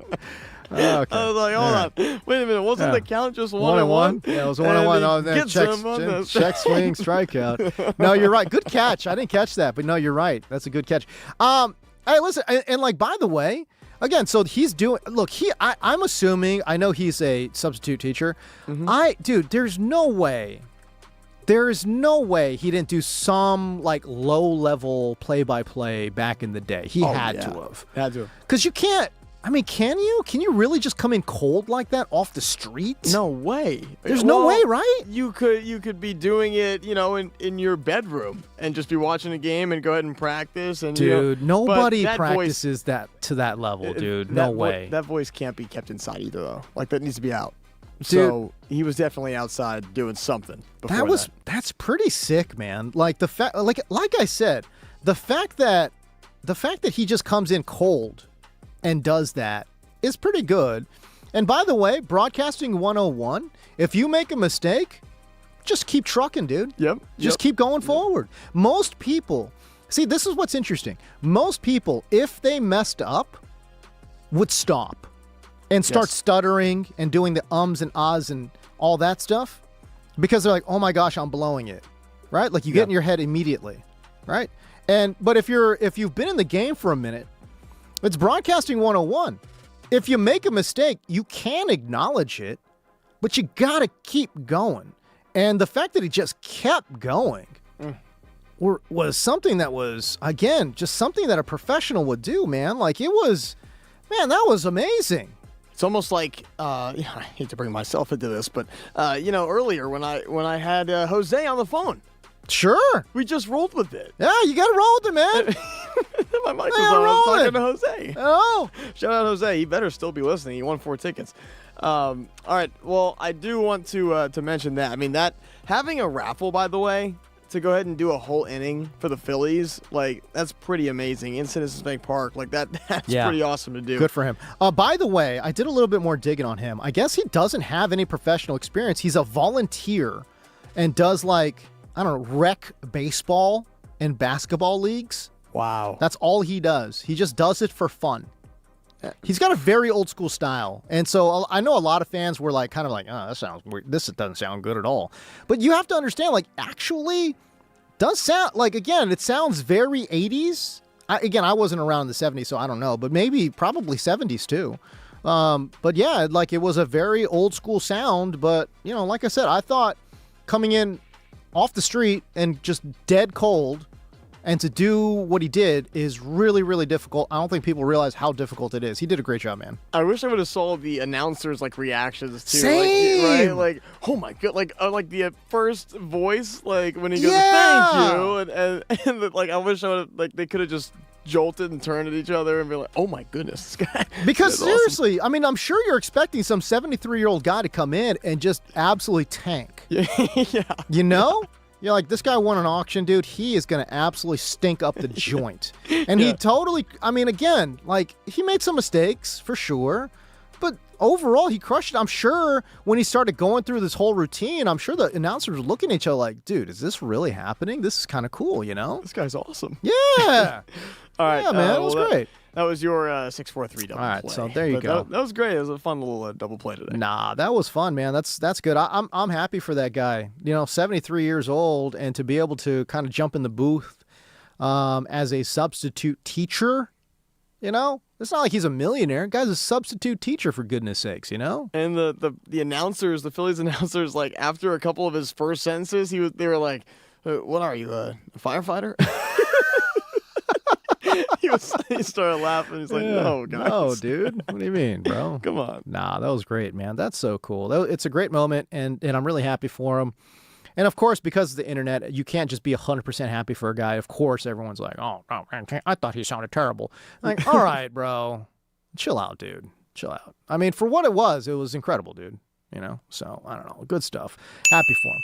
Okay. I was like, hold on. Wait a minute. Wasn't the count just 1-1? Yeah, it was 1-1. Oh, then check swing, strikeout. No, you're right. Good catch. I didn't catch that, but no, you're right. That's a good catch. Hey, listen, and like, by the way, again, so he's doing, look, I'm assuming, I know he's a substitute teacher. Dude, there's no way he didn't do some like low-level play-by-play back in the day. He had to have. Had to. Because you can't, can you? Can you really just come in cold like that off the street? No way. There's no way, right? You could be doing it, in your bedroom and just be watching a game and go ahead and practice. And Dude, nobody that practices that to that level, dude. No way. That voice can't be kept inside either, though. Like, that needs to be out. Dude, so he was definitely outside doing something before that. That's pretty sick, man. Like the fact, like I said, the fact that he just comes in cold and does that is pretty good. And by the way, broadcasting 101, if you make a mistake, just keep trucking, dude. Yep. Just keep going forward. Most people, see, this is what's interesting. Most people, if they messed up, would stop and start stuttering and doing the ums and ahs and all that stuff because they're like, oh my gosh, I'm blowing it, right? Like you get in your head immediately, right? But if you've been in the game for a minute, it's broadcasting 101. If you make a mistake, you can acknowledge it, but you got to keep going. And the fact that he just kept going was something that was, again, just something that a professional would do, man. Like that was amazing. It's almost like I hate to bring myself into this, but earlier when I had Jose on the phone. Sure. We just rolled with it. Yeah, you got to roll with it, man. My mic was on. I was talking to Jose. Oh. Shout out Jose. He better still be listening. He won 4 tickets. All right. Well, I do want to mention that. That having a raffle, by the way, to go ahead and do a whole inning for the Phillies, like, that's pretty amazing. In Citizens Bank Park, like that's pretty awesome to do. Good for him. By the way, I did a little bit more digging on him. I guess he doesn't have any professional experience. He's a volunteer and does rec baseball and basketball leags. Wow. That's all he does. He just does it for fun. He's got a very old school style. And so I know a lot of fans were like, oh, that sounds weird. This doesn't sound good at all. But you have to understand, actually does sound again, it sounds very 80s. I wasn't around in the 70s, so I don't know, but probably 70s too. But yeah, it was a very old school sound. But, like I said, I thought coming in off the street and just dead cold and to do what he did is really, really difficult. I don't think people realize how difficult it is. He did a great job, man. I wish I would have saw the announcers reactions too. Same. Right? Oh my god, the first voice, when he goes, thank you, and I wish I would have, they could have just jolted and turned at each other and be like, "Oh my goodness, this guy!" Because seriously, I mean, I'm sure you're expecting some 73-year-old guy to come in and just absolutely tank. Yeah. You know? You're like, this guy won an auction, dude. He is going to absolutely stink up the joint. And he totally, I mean, again, like, he made some mistakes for sure, but overall, he crushed it. I'm sure when he started going through this whole routine, I'm sure the announcers were looking at each other like, dude, is this really happening? This is kind of cool, you know? This guy's awesome. Yeah. All right. Yeah, man, it was great. That was your 6-4-3 double play. All right, so there you go. That was great. It was a fun little double play today. Nah, that was fun, man. That's good. I'm happy for that guy. 73 years old, and to be able to kind of jump in the booth as a substitute teacher, it's not like he's a millionaire. Guy's a substitute teacher, for goodness sakes, And the announcers, the Phillies announcers, like after a couple of his first sentences, they were like, "What are you, a firefighter?" He started laughing. He's like, "No, guys. No, dude. What do you mean, bro? Come on." Nah, that was great, man. That's so cool. It's a great moment, and I'm really happy for him. And, of course, because of the internet, you can't just be 100% happy for a guy. Of course, everyone's like, "Oh, no, man, I thought he sounded terrible." Like, all right, bro. Chill out, dude. Chill out. I mean, for what it was incredible, dude. So I don't know. Good stuff. Happy for him.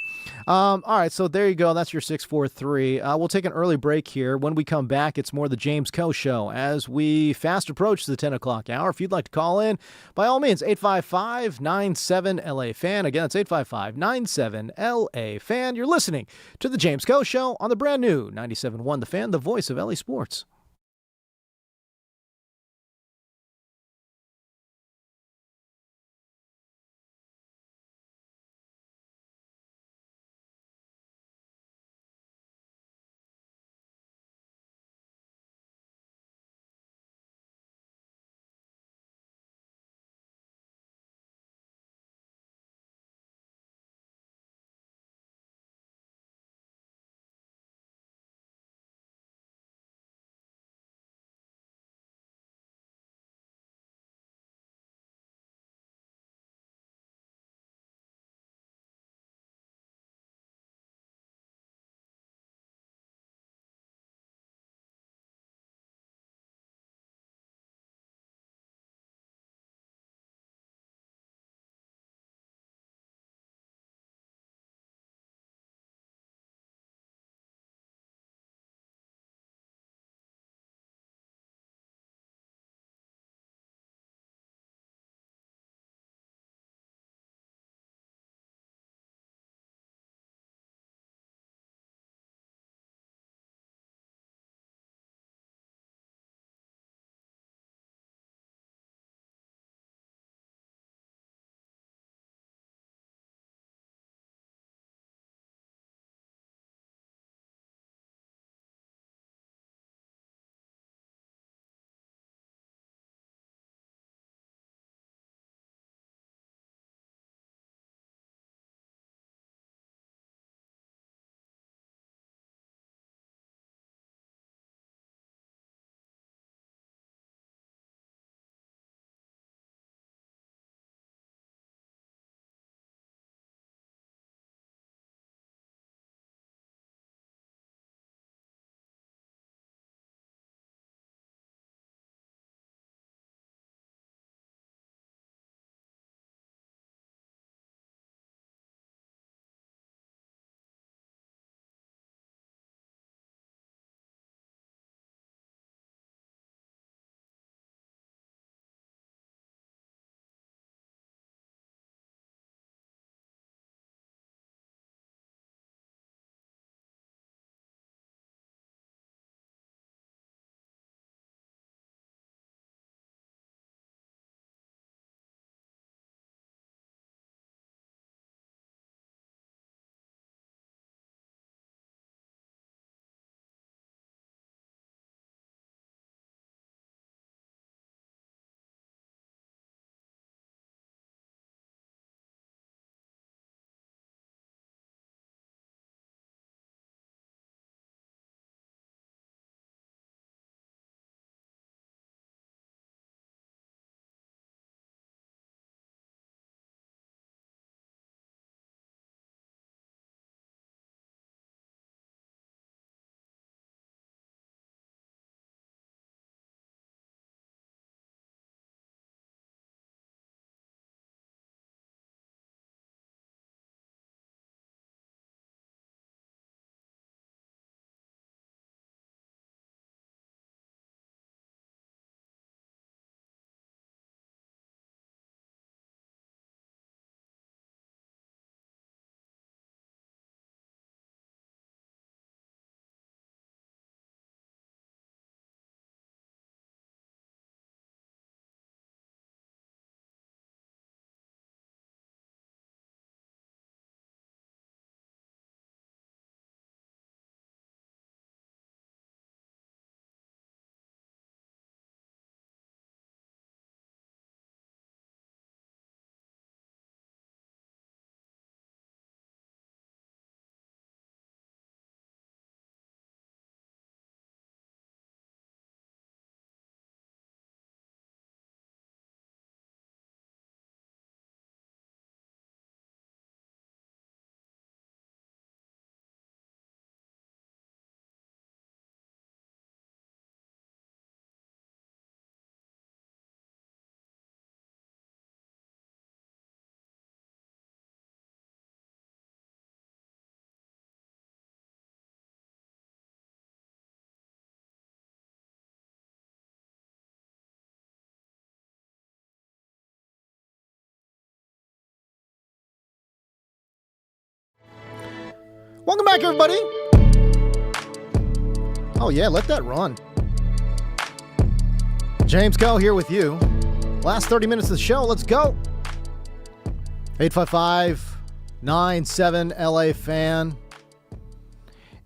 All right, so there you go. That's your 643. We'll take an early break here. When we come back, it's more the James Coe Show as we fast approach the 10 o'clock hour. If you'd like to call in, by all means, 855-97-LA-FAN. Again, it's 855-97-LA-FAN. You're listening to the James Coe Show on the brand new 97.1 The Fan, the voice of LA Sports. Welcome back, everybody. Oh, yeah, let that run. James Coe here with you. Last 30 minutes of the show. Let's go. 855-97-LA fan.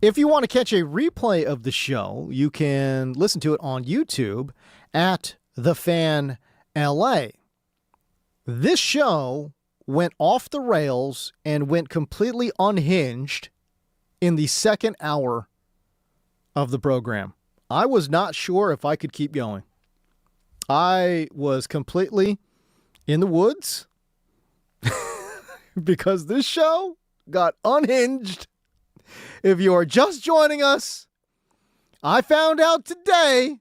If you want to catch a replay of the show, you can listen to it on YouTube at The Fan LA. This show went off the rails and went completely unhinged in the second hour of the program. I was not sure if I could keep going. I was completely in the woods because this show got unhinged. If you are just joining us, I found out today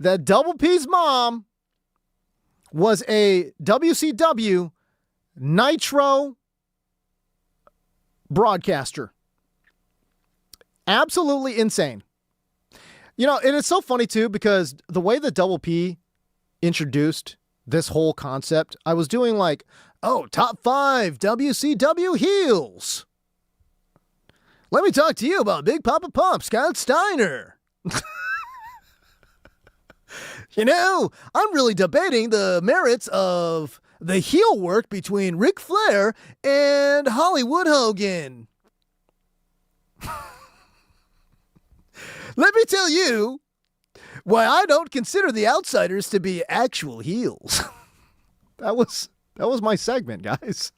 that Double P's mom was a WCW Nitro broadcaster. Absolutely insane. You know, and it's so funny too, because the way that Double P introduced this whole concept, I was doing like, top 5 WCW heels. Let me talk to you about Big Papa Pump, Scott Steiner. You know, I'm really debating the merits of the heel work between Ric Flair and Hollywood Hogan. Let me tell you why I don't consider the Outsiders to be actual heels. That was my segment, guys.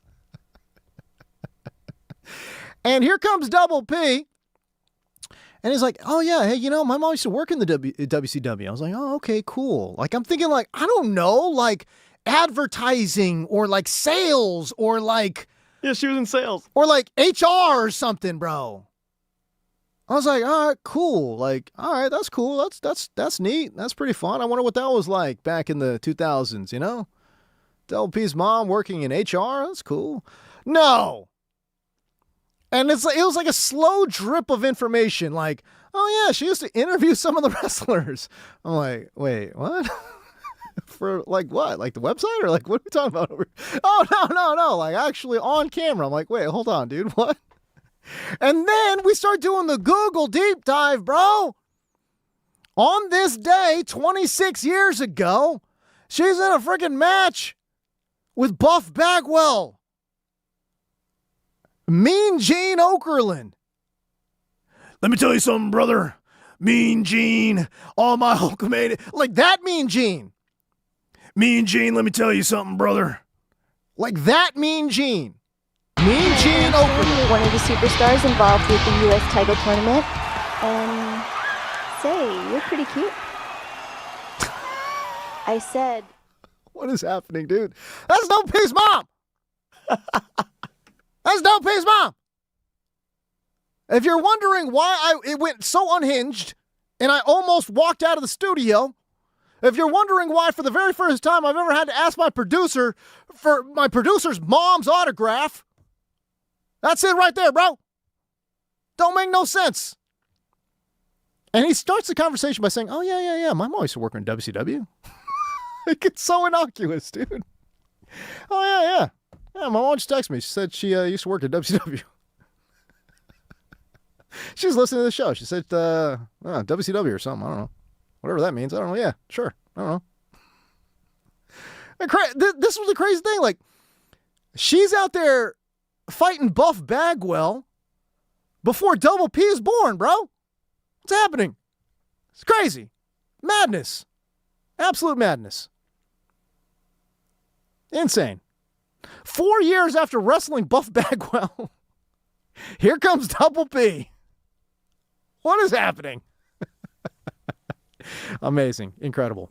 And here comes Double P. And he's like, oh, yeah, hey, you know, my mom used to work in the WCW. I was like, oh, okay, cool. Like, I'm thinking, like, I don't know, like advertising or like sales or like. Yeah, she was in sales. Or like HR or something, bro. I was like, all right, cool. Like, all right, that's cool. That's neat. That's pretty fun. I wonder what that was like back in the 2000s, you know? Double P's mom working in HR. That's cool. No. And it was like a slow drip of information. Like, oh, yeah, she used to interview some of the wrestlers. I'm like, wait, what? For like what? Like the website? Or like, what are we talking about over here? Oh, no. Like actually on camera. I'm like, wait, hold on, dude. What? And then we start doing the Google deep dive, bro. On this day, 26 years ago, she's in a freaking match with Buff Bagwell. Mean Gene Okerlund. Let me tell you something, brother. Mean Gene, all my Hulkamania. Like that Mean Gene. Mean Gene, let me tell you something, brother. Like that Mean Gene. Mean Gene Okerlund. One of the superstars involved with the U.S. title tournament. And say, you're pretty cute. I said. What is happening, dude? That's Double P's mom. That's Double P's mom. If you're wondering why it went so unhinged and I almost walked out of the studio, if you're wondering why for the very first time I've ever had to ask my producer for my producer's mom's autograph, that's it right there, bro. Don't make no sense. And he starts the conversation by saying, oh, yeah. My mom used to work in WCW. Like, it's so innocuous, dude. Oh, yeah. Yeah, my mom just texted me. She said she used to work at WCW. She was listening to the show. She said WCW or something. I don't know. Whatever that means. I don't know. Yeah, sure. I don't know. This was the crazy thing. Like, she's out there fighting Buff Bagwell before Double P is born, bro. What's happening? It's crazy. Madness. Absolute madness. Insane. 4 years after wrestling Buff Bagwell, here comes Double P. What is happening? Amazing. Incredible.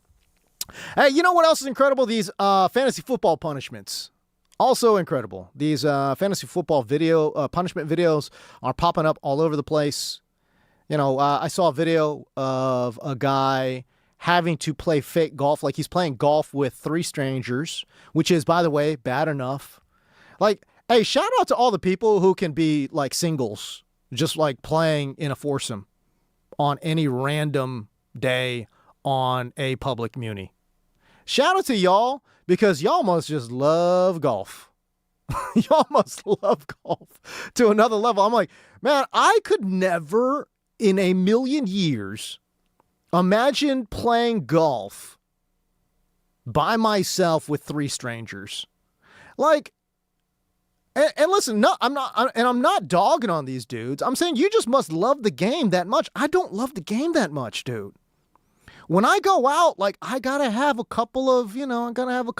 Hey, you know what else is incredible? These fantasy football punishments. Also incredible. These fantasy football punishment videos are popping up all over the place. You know, I saw a video of a guy having to play fake golf. Like he's playing golf with 3 strangers, which is, by the way, bad enough. Like, hey, shout out to all the people who can be like singles, just like playing in a foursome on any random day on a public muni. Shout out to y'all because y'all must just love golf. Y'all must love golf to another level. I'm like, man, I could never in a million years imagine playing golf by myself with 3 strangers. Like, and listen, no, I'm not dogging on these dudes. I'm saying you just must love the game that much. I don't love the game that much, dude. When I go out, like, I gotta have a couple of beers. I gotta have a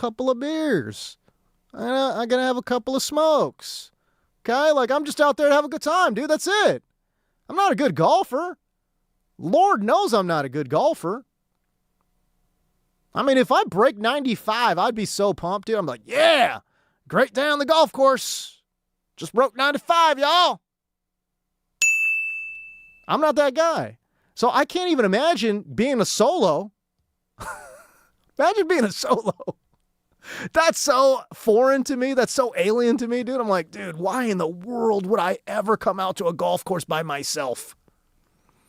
couple of smokes. Okay? Like, I'm just out there to have a good time, dude. That's it. I'm not a good golfer. Lord knows I'm not a good golfer. I mean, if I break 95, I'd be so pumped, dude. I'm like, yeah, great day on the golf course. Just broke 95, y'all. I'm not that guy. So I can't even imagine being a solo. Imagine being a solo. That's so foreign to me. That's so alien to me, dude. I'm like, dude, why in the world would I ever come out to a golf course by myself?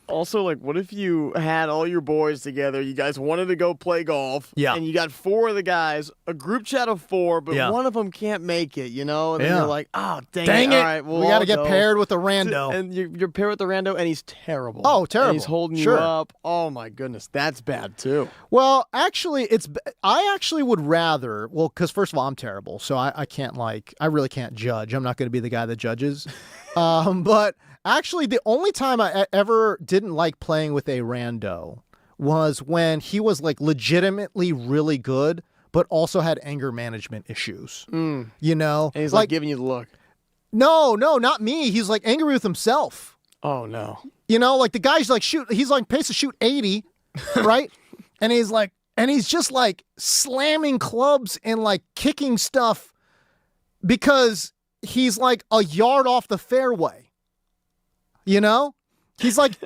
Also, like, what if you had all your boys together, you guys wanted to go play golf, and you got 4 of the guys, a group chat of 4, but one of them can't make it, And then you're like, oh, dang it. All right, we got to get paired with a rando. And you're paired with the rando, and he's terrible. Oh, terrible. And he's holding you up. Oh, my goodness. That's bad, too. Well, actually, I actually would rather, because first of all, I'm terrible, so I can't, I really can't judge. I'm not going to be the guy that judges. But actually, the only time I ever didn't like playing with a rando was when he was like legitimately really good, but also had anger management issues. And he's like giving you the look. No, not me. He's like angry with himself. Oh no. Like the guy's like he's like pace to shoot 80, right? And he's just like slamming clubs and like kicking stuff because he's like a yard off the fairway. He's like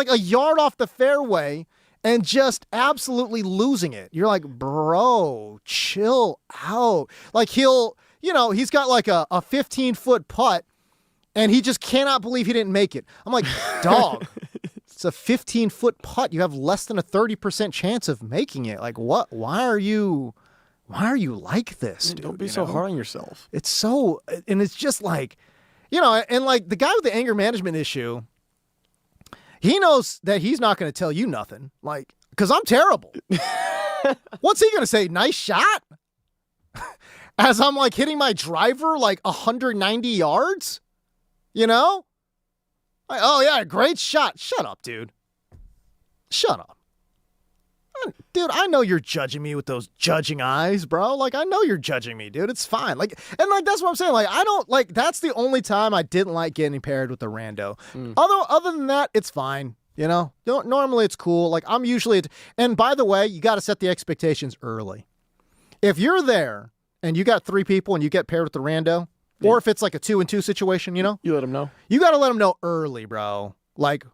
a yard off the fairway and just absolutely losing it. You're like, bro, chill out. Like he's got like a 15-foot putt and he just cannot believe he didn't make it. I'm like, dog, it's a 15-foot putt. You have less than a 30% chance of making it. Like, what? Why are you like this, dude? Don't be so hard on yourself. It's so, and it's just like, and like the guy with the anger management issue, he knows that he's not going to tell you nothing. Like, because I'm terrible. What's he going to say? Nice shot? As I'm like hitting my driver like 190 yards? Like, oh yeah, great shot. Shut up, dude. Shut up. Dude, I know you're judging me with those judging eyes, bro. Like, I know you're judging me, dude. It's fine. Like, and like, that's what I'm saying. Like, I don't like, that's the only time I didn't like getting paired with the rando. Other than that, it's fine. Normally it's cool. Like, I'm usually, and by the way, you got to set the expectations early. If you're there and you got 3 people and you get paired with the rando, or if it's like a 2-and-2 situation, you let them know. You got to let them know early, bro. Like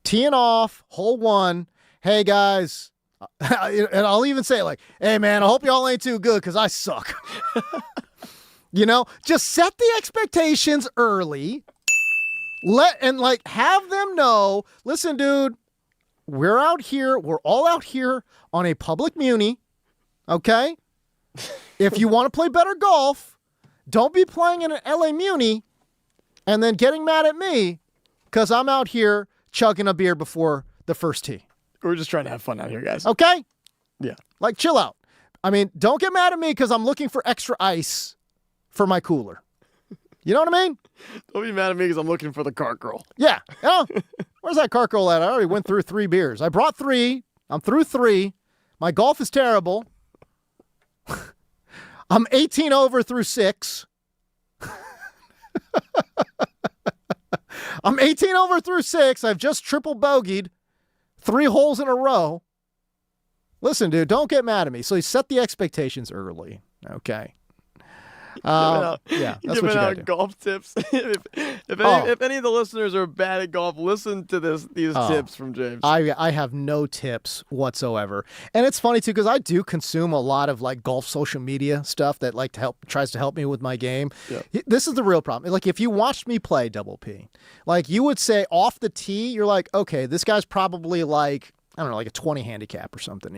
teeing off, hole 1. Hey guys, and I'll even say like, hey man, I hope y'all ain't too good because I suck. Just set the expectations early. Have them know, listen, dude, we're all out here on a public muni. Okay? If you want to play better golf, don't be playing in an LA muni and then getting mad at me because I'm out here chugging a beer before the first tee. We're just trying to have fun out here, guys. Okay? Yeah. Like, chill out. I mean, don't get mad at me because I'm looking for extra ice for my cooler. You know what I mean? Don't be mad at me because I'm looking for the cart girl. Yeah. Where's that cart girl at? I already went through 3 beers. I brought 3. I'm through 3. My golf is terrible. I'm 18 over through 6. I'm 18 over through 6. I've just triple bogeyed 3 holes in a row. Listen, dude, don't get mad at me. So you set the expectations early. Okay. Yeah, that's what you gotta do. Golf tips. If any of the listeners are bad at golf, listen to these tips from James. I have no tips whatsoever, and it's funny too because I do consume a lot of like golf social media stuff that tries to help me with my game. Yeah. This is the real problem. Like if you watched me play Double P, like you would say off the tee, you're like, okay, this guy's probably like I don't know, like a 20 handicap or something,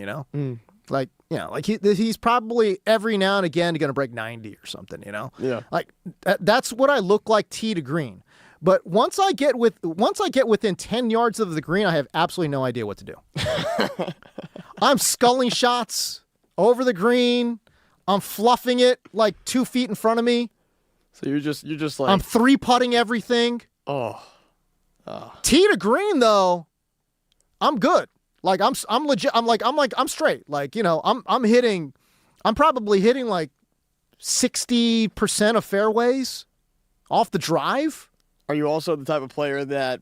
Like, you know, like he's probably every now and again going to break 90 or something, you know? Yeah. Like that's what I look like tee to green. But once I get within 10 yards of the green, I have absolutely no idea what to do. I'm sculling shots over the green. I'm fluffing it like 2 feet in front of me. So you're just like I'm 3-putting everything. Oh. Tee to green though, I'm good. Like I'm legit. I'm straight. Like, you know, I'm probably hitting like 60% of fairways off the drive. Are you also the type of player that,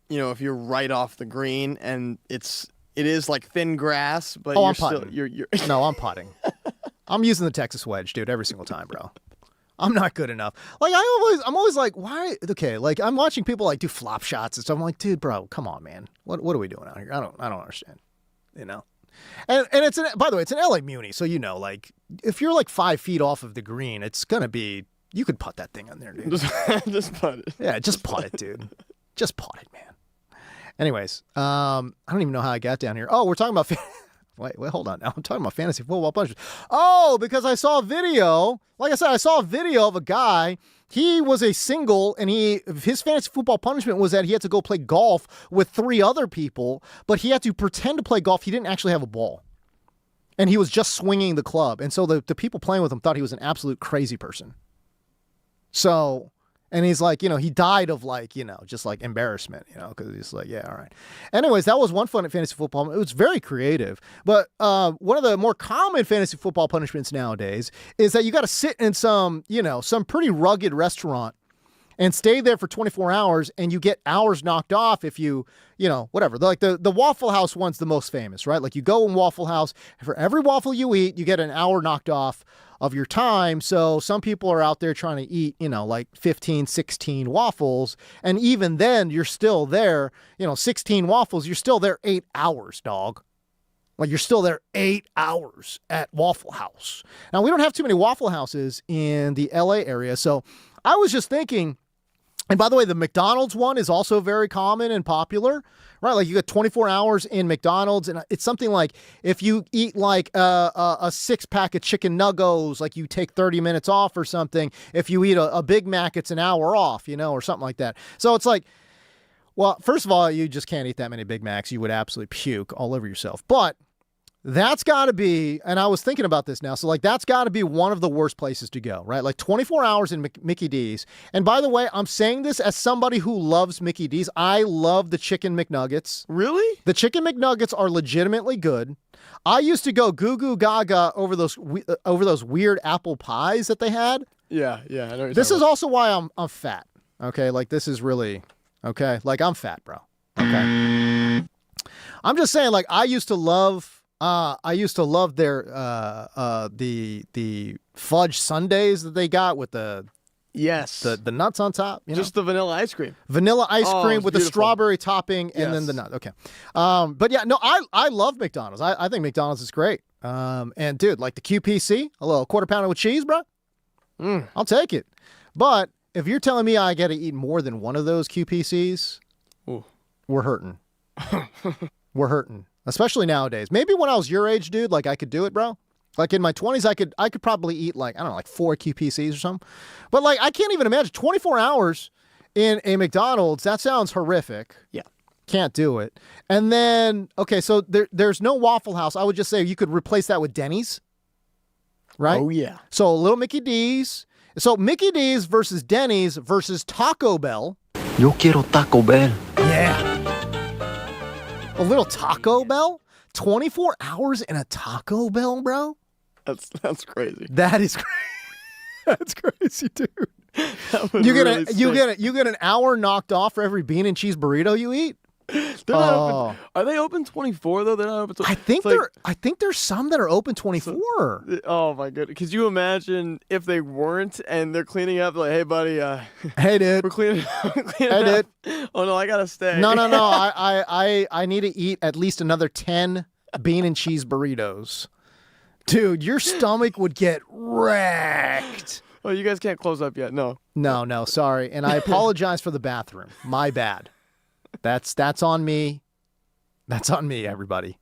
you know, if you're right off the green and it is like thin grass, but I'm you're still putting. you're No, I'm putting. I'm using the Texas wedge, dude, every single time, bro. I'm not good enough. Like I'm always like, why? Okay, like I'm watching people like do flop shots and stuff. I'm like, dude, bro, come on, man. What are we doing out here? I don't understand. You know. And by the way, it's an LA Muni, so you know, like if you're like 5 feet off of the green, it's gonna be you could putt that thing on there, dude. just putt it. Yeah, just putt it, dude. Just putt it, man. Anyways, I don't even know how I got down here. Oh, we're talking about. Wait, hold on. Now I'm talking about fantasy football punishment. Oh, because I saw a video. Like I said, I saw a video of a guy. He was a single, and his fantasy football punishment was that he had to go play golf with 3 other people, but he had to pretend to play golf. He didn't actually have a ball, and he was just swinging the club. And so the people playing with him thought he was an absolute crazy person. So. And he's like, you know, he died of like, you know, just like embarrassment, you know, because he's like, yeah, all right. Anyways, that was one fun at fantasy football. It was very creative. But one of the more common fantasy football punishments nowadays is that you got to sit in some, you know, some pretty rugged restaurant and stay there for 24 hours, and you get hours knocked off if you know, whatever. Like the Waffle House one's the most famous, right? Like you go in Waffle House, for every waffle you eat, you get an hour knocked off of your time. So some people are out there trying to eat, you know, like 15, 16 waffles. And even then you're still there, you know, 16 waffles, you're still there 8 hours, dog. Like you're still there 8 hours at Waffle House. Now we don't have too many Waffle Houses in the LA area. So I was just thinking, and by the way, the McDonald's one is also very common and popular, right? Like you get 24 hours in McDonald's, and it's something like if you eat like a 6-pack of chicken nuggets, like you take 30 minutes off or something. If you eat a Big Mac, it's an hour off, you know, or something like that. So it's like, well, first of all, you just can't eat that many Big Macs. You would absolutely puke all over yourself. But that's got to be, and I was thinking about this now, so like that's got to be one of the worst places to go, right? Like 24 hours in Mickey D's. And by the way, I'm saying this as somebody who loves Mickey D's. I love the chicken McNuggets. Really? The chicken McNuggets are legitimately good. I used to go goo goo gaga over those weird apple pies that they had. Yeah, I know what you're This talking is also why I'm fat. Okay, like this is really okay. Like I'm fat, bro. Okay. I'm just saying, like I used to love their the fudge sundaes that they got with the nuts on top. You know? Just the vanilla ice cream. Vanilla ice cream with the beautiful. strawberry topping and then the nut. Okay. But yeah, no, I love McDonald's. I think McDonald's is great. And dude, like the QPC, a little quarter pounder with cheese, bro. I'll take it. But if you're telling me I got to eat more than one of those QPCs, we're hurting. We're hurting. Especially nowadays. Maybe when I was your age, dude, like I could do it, bro. Like in my 20s, I could probably eat like, I don't know, like 4 QPCs or something. But like, I can't even imagine 24 hours in a McDonald's. That sounds horrific. Yeah. Can't do it. And then, okay, so there's no Waffle House. I would just say you could replace that with Denny's. Right? Oh, yeah. So a little Mickey D's. So Mickey D's versus Denny's versus Taco Bell. Yo quiero Taco Bell. Yeah. A little Taco Bell? 24 hours in a Taco Bell, bro? That's crazy. That is crazy. That's crazy, dude. You get an hour knocked off for every bean and cheese burrito you eat? They're not open. Are they open 24 though? They're not open. I think there's some that are open 24. Oh my goodness! Could you imagine if they weren't and they're cleaning up? Like, hey buddy, hey dude, we're cleaning hey up. dude. Oh no, I gotta stay. No. I need to eat at least another 10 bean and cheese burritos. Dude, your stomach would get wrecked. Oh, you guys can't close up yet. No, sorry. And I apologize for the bathroom. My bad. That's on me. That's on me, everybody.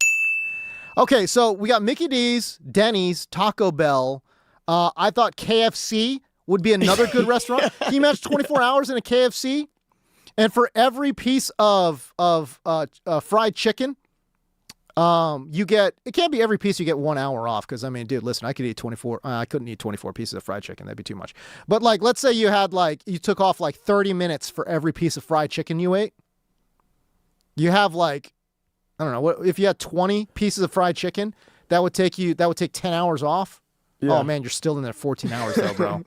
Okay, so we got Mickey D's, Denny's, Taco Bell. I thought KFC would be another good restaurant. Can you imagine 24 hours in a KFC? And for every piece of fried chicken, you get, it can't be every piece you get 1 hour off. Because, I mean, dude, listen, I could eat 24, I couldn't eat 24 pieces of fried chicken. That'd be too much. But, like, let's say you had, like, you took off, like, 30 minutes for every piece of fried chicken you ate. You have, like, I don't know, what if you had 20 pieces of fried chicken, that would take 10 hours off. Yeah. Oh, man, you're still in there 14 hours, though, bro.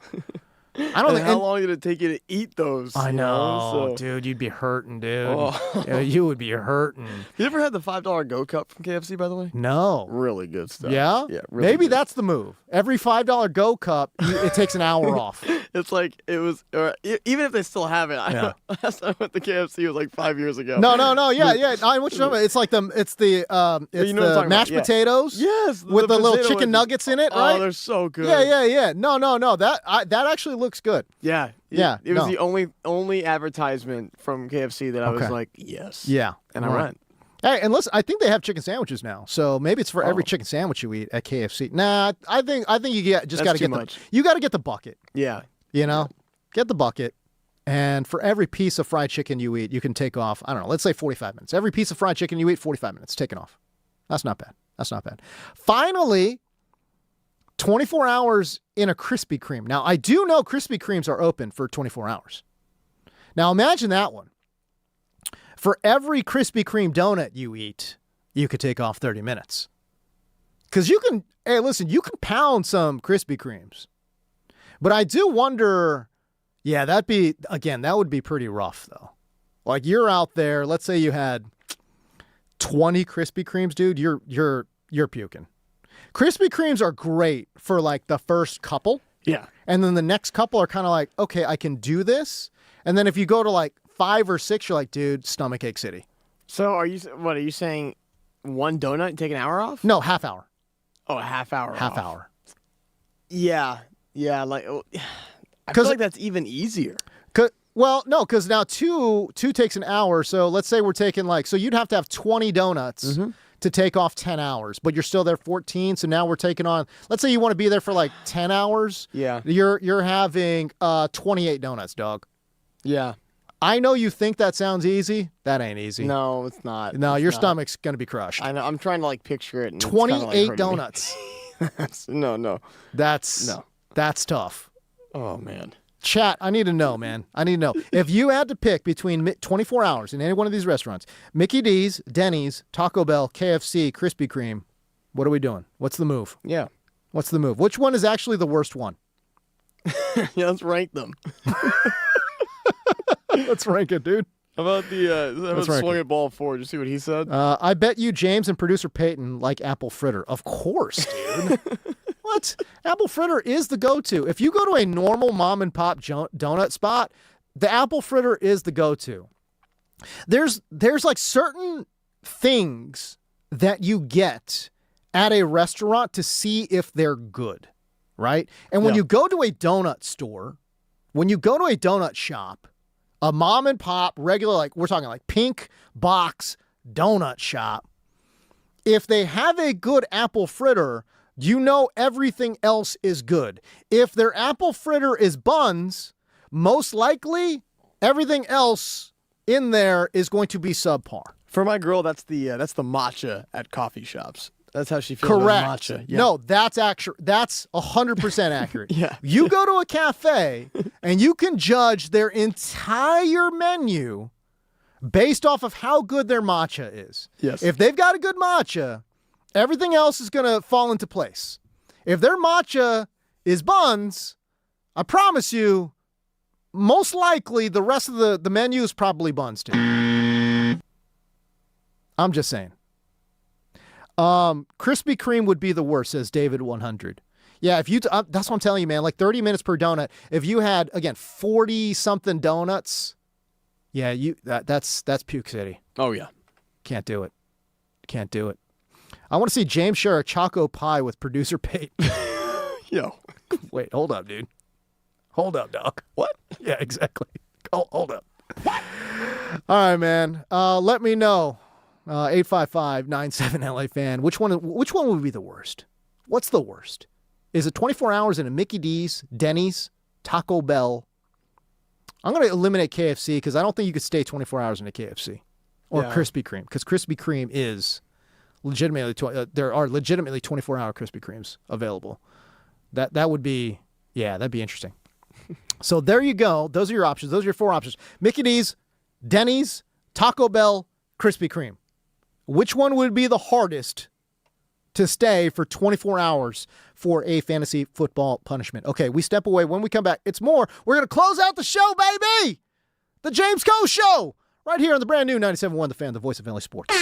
I don't think. How long did it take you to eat those? I know, dude. You'd be hurting, dude. Oh. Yeah, you would be hurting. You ever had the $5 Go Cup from KFC, by the way? No. Really good stuff. Yeah? Yeah. Really Maybe good. that's the move. Every $5 Go Cup, it takes an hour off. It's like it was, even if they still have it. Last time I went to KFC was like 5 years ago. No. Yeah. I know what you're talking about. It's like the mashed potatoes. Yes. With the little chicken nuggets in it, right? Oh, they're so good. Yeah. No. That actually looks good. Yeah. It was the only advertisement from KFC that I was like, yes. Yeah. And I went. Hey, and listen, I think they have chicken sandwiches now, so maybe it's for every chicken sandwich you eat at KFC. Nah, I think you got to get the bucket. Yeah. You know, get the bucket, and for every piece of fried chicken you eat, you can take off, I don't know, let's say 45 minutes. Every piece of fried chicken you eat, 45 minutes, taken off. That's not bad. Finally, 24 hours in a Krispy Kreme. Now, I do know Krispy Kremes are open for 24 hours. Now, imagine that one. For every Krispy Kreme donut you eat, you could take off 30 minutes. Because you can pound some Krispy Kremes. But I do wonder, that would be pretty rough, though. Like, you're out there, let's say you had 20 Krispy Kremes, dude, you're puking. Krispy Kremes are great for, like, the first couple. Yeah. And then the next couple are kind of like, okay, I can do this. And then if you go to, like, 5 or 6, you're like, dude, stomachache city. So are you saying one donut and take an hour off? No, half hour. Oh, a half hour. Half hour. Yeah. Like, I feel like that's even easier. Well, no, because now two takes an hour. So let's say we're taking so you'd have to have 20 donuts to take off 10 hours, but you're still there 14. So now we're taking on, let's say you want to be there for like 10 hours. Yeah. You're having 28 donuts, dog. Yeah. I know you think that sounds easy. That ain't easy. No, it's not. No, your stomach's going to be crushed. I know. I'm trying to picture it. And 28 donuts. No. That's tough. Oh, man. Chat, I need to know, man. I need to know. If you had to pick between 24 hours in any one of these restaurants, Mickey D's, Denny's, Taco Bell, KFC, Krispy Kreme, what are we doing? What's the move? Yeah. What's the move? Which one is actually the worst one? Yeah, let's rank them. Let's rank it, dude. How about swing it ball forward? Did you see what he said? I bet you James and producer Peyton like apple fritter. Of course, dude. What? Apple fritter is the go-to. If you go to a normal mom and pop donut spot, the apple fritter is the go-to. There's like certain things that you get at a restaurant to see if they're good, right? And when you go to a donut store, when you go to a donut shop, a mom and pop, regular, like we're talking like pink box donut shop, if they have a good apple fritter, you know everything else is good. If their apple fritter is buns, most likely everything else in there is going to be subpar. For my girl, that's the matcha at coffee shops. That's how she feels Correct. about matcha. Yeah. No, that's 100% accurate. Yeah. You go to a cafe and you can judge their entire menu based off of how good their matcha is. Yes. If they've got a good matcha, everything else is going to fall into place. If their matcha is buns, I promise you, most likely the rest of the menu is probably buns too. I'm just saying. Krispy Kreme would be the worst, says David 100. Yeah, if you that's what I'm telling you, man. Like 30 minutes per donut. If you had 40 something donuts, yeah, that's puke city. Oh yeah, can't do it. I want to see James share a choco pie with producer Pate. Yo, wait, hold up, dude. Hold up, Doc. What? Yeah, exactly. Hold up. What? All right, man. Let me know. 855-97 LA fan. Which one would be the worst? What's the worst? Is it 24 hours in a Mickey D's, Denny's, Taco Bell? I'm going to eliminate KFC because I don't think you could stay 24 hours in a KFC or Krispy Kreme, because Krispy Kreme is legitimately there are legitimately 24-hour Krispy Kremes available. That would be that'd be interesting. So there you go. Those are your options. Those are your 4 options: Mickey D's, Denny's, Taco Bell, Krispy Kreme. Which one would be the hardest to stay for 24 hours for a fantasy football punishment? Okay, we step away. When we come back, it's more. We're going to close out the show, baby! The James Coe Show! Right here on the brand new 97.1 The Fan, the voice of LA Sports.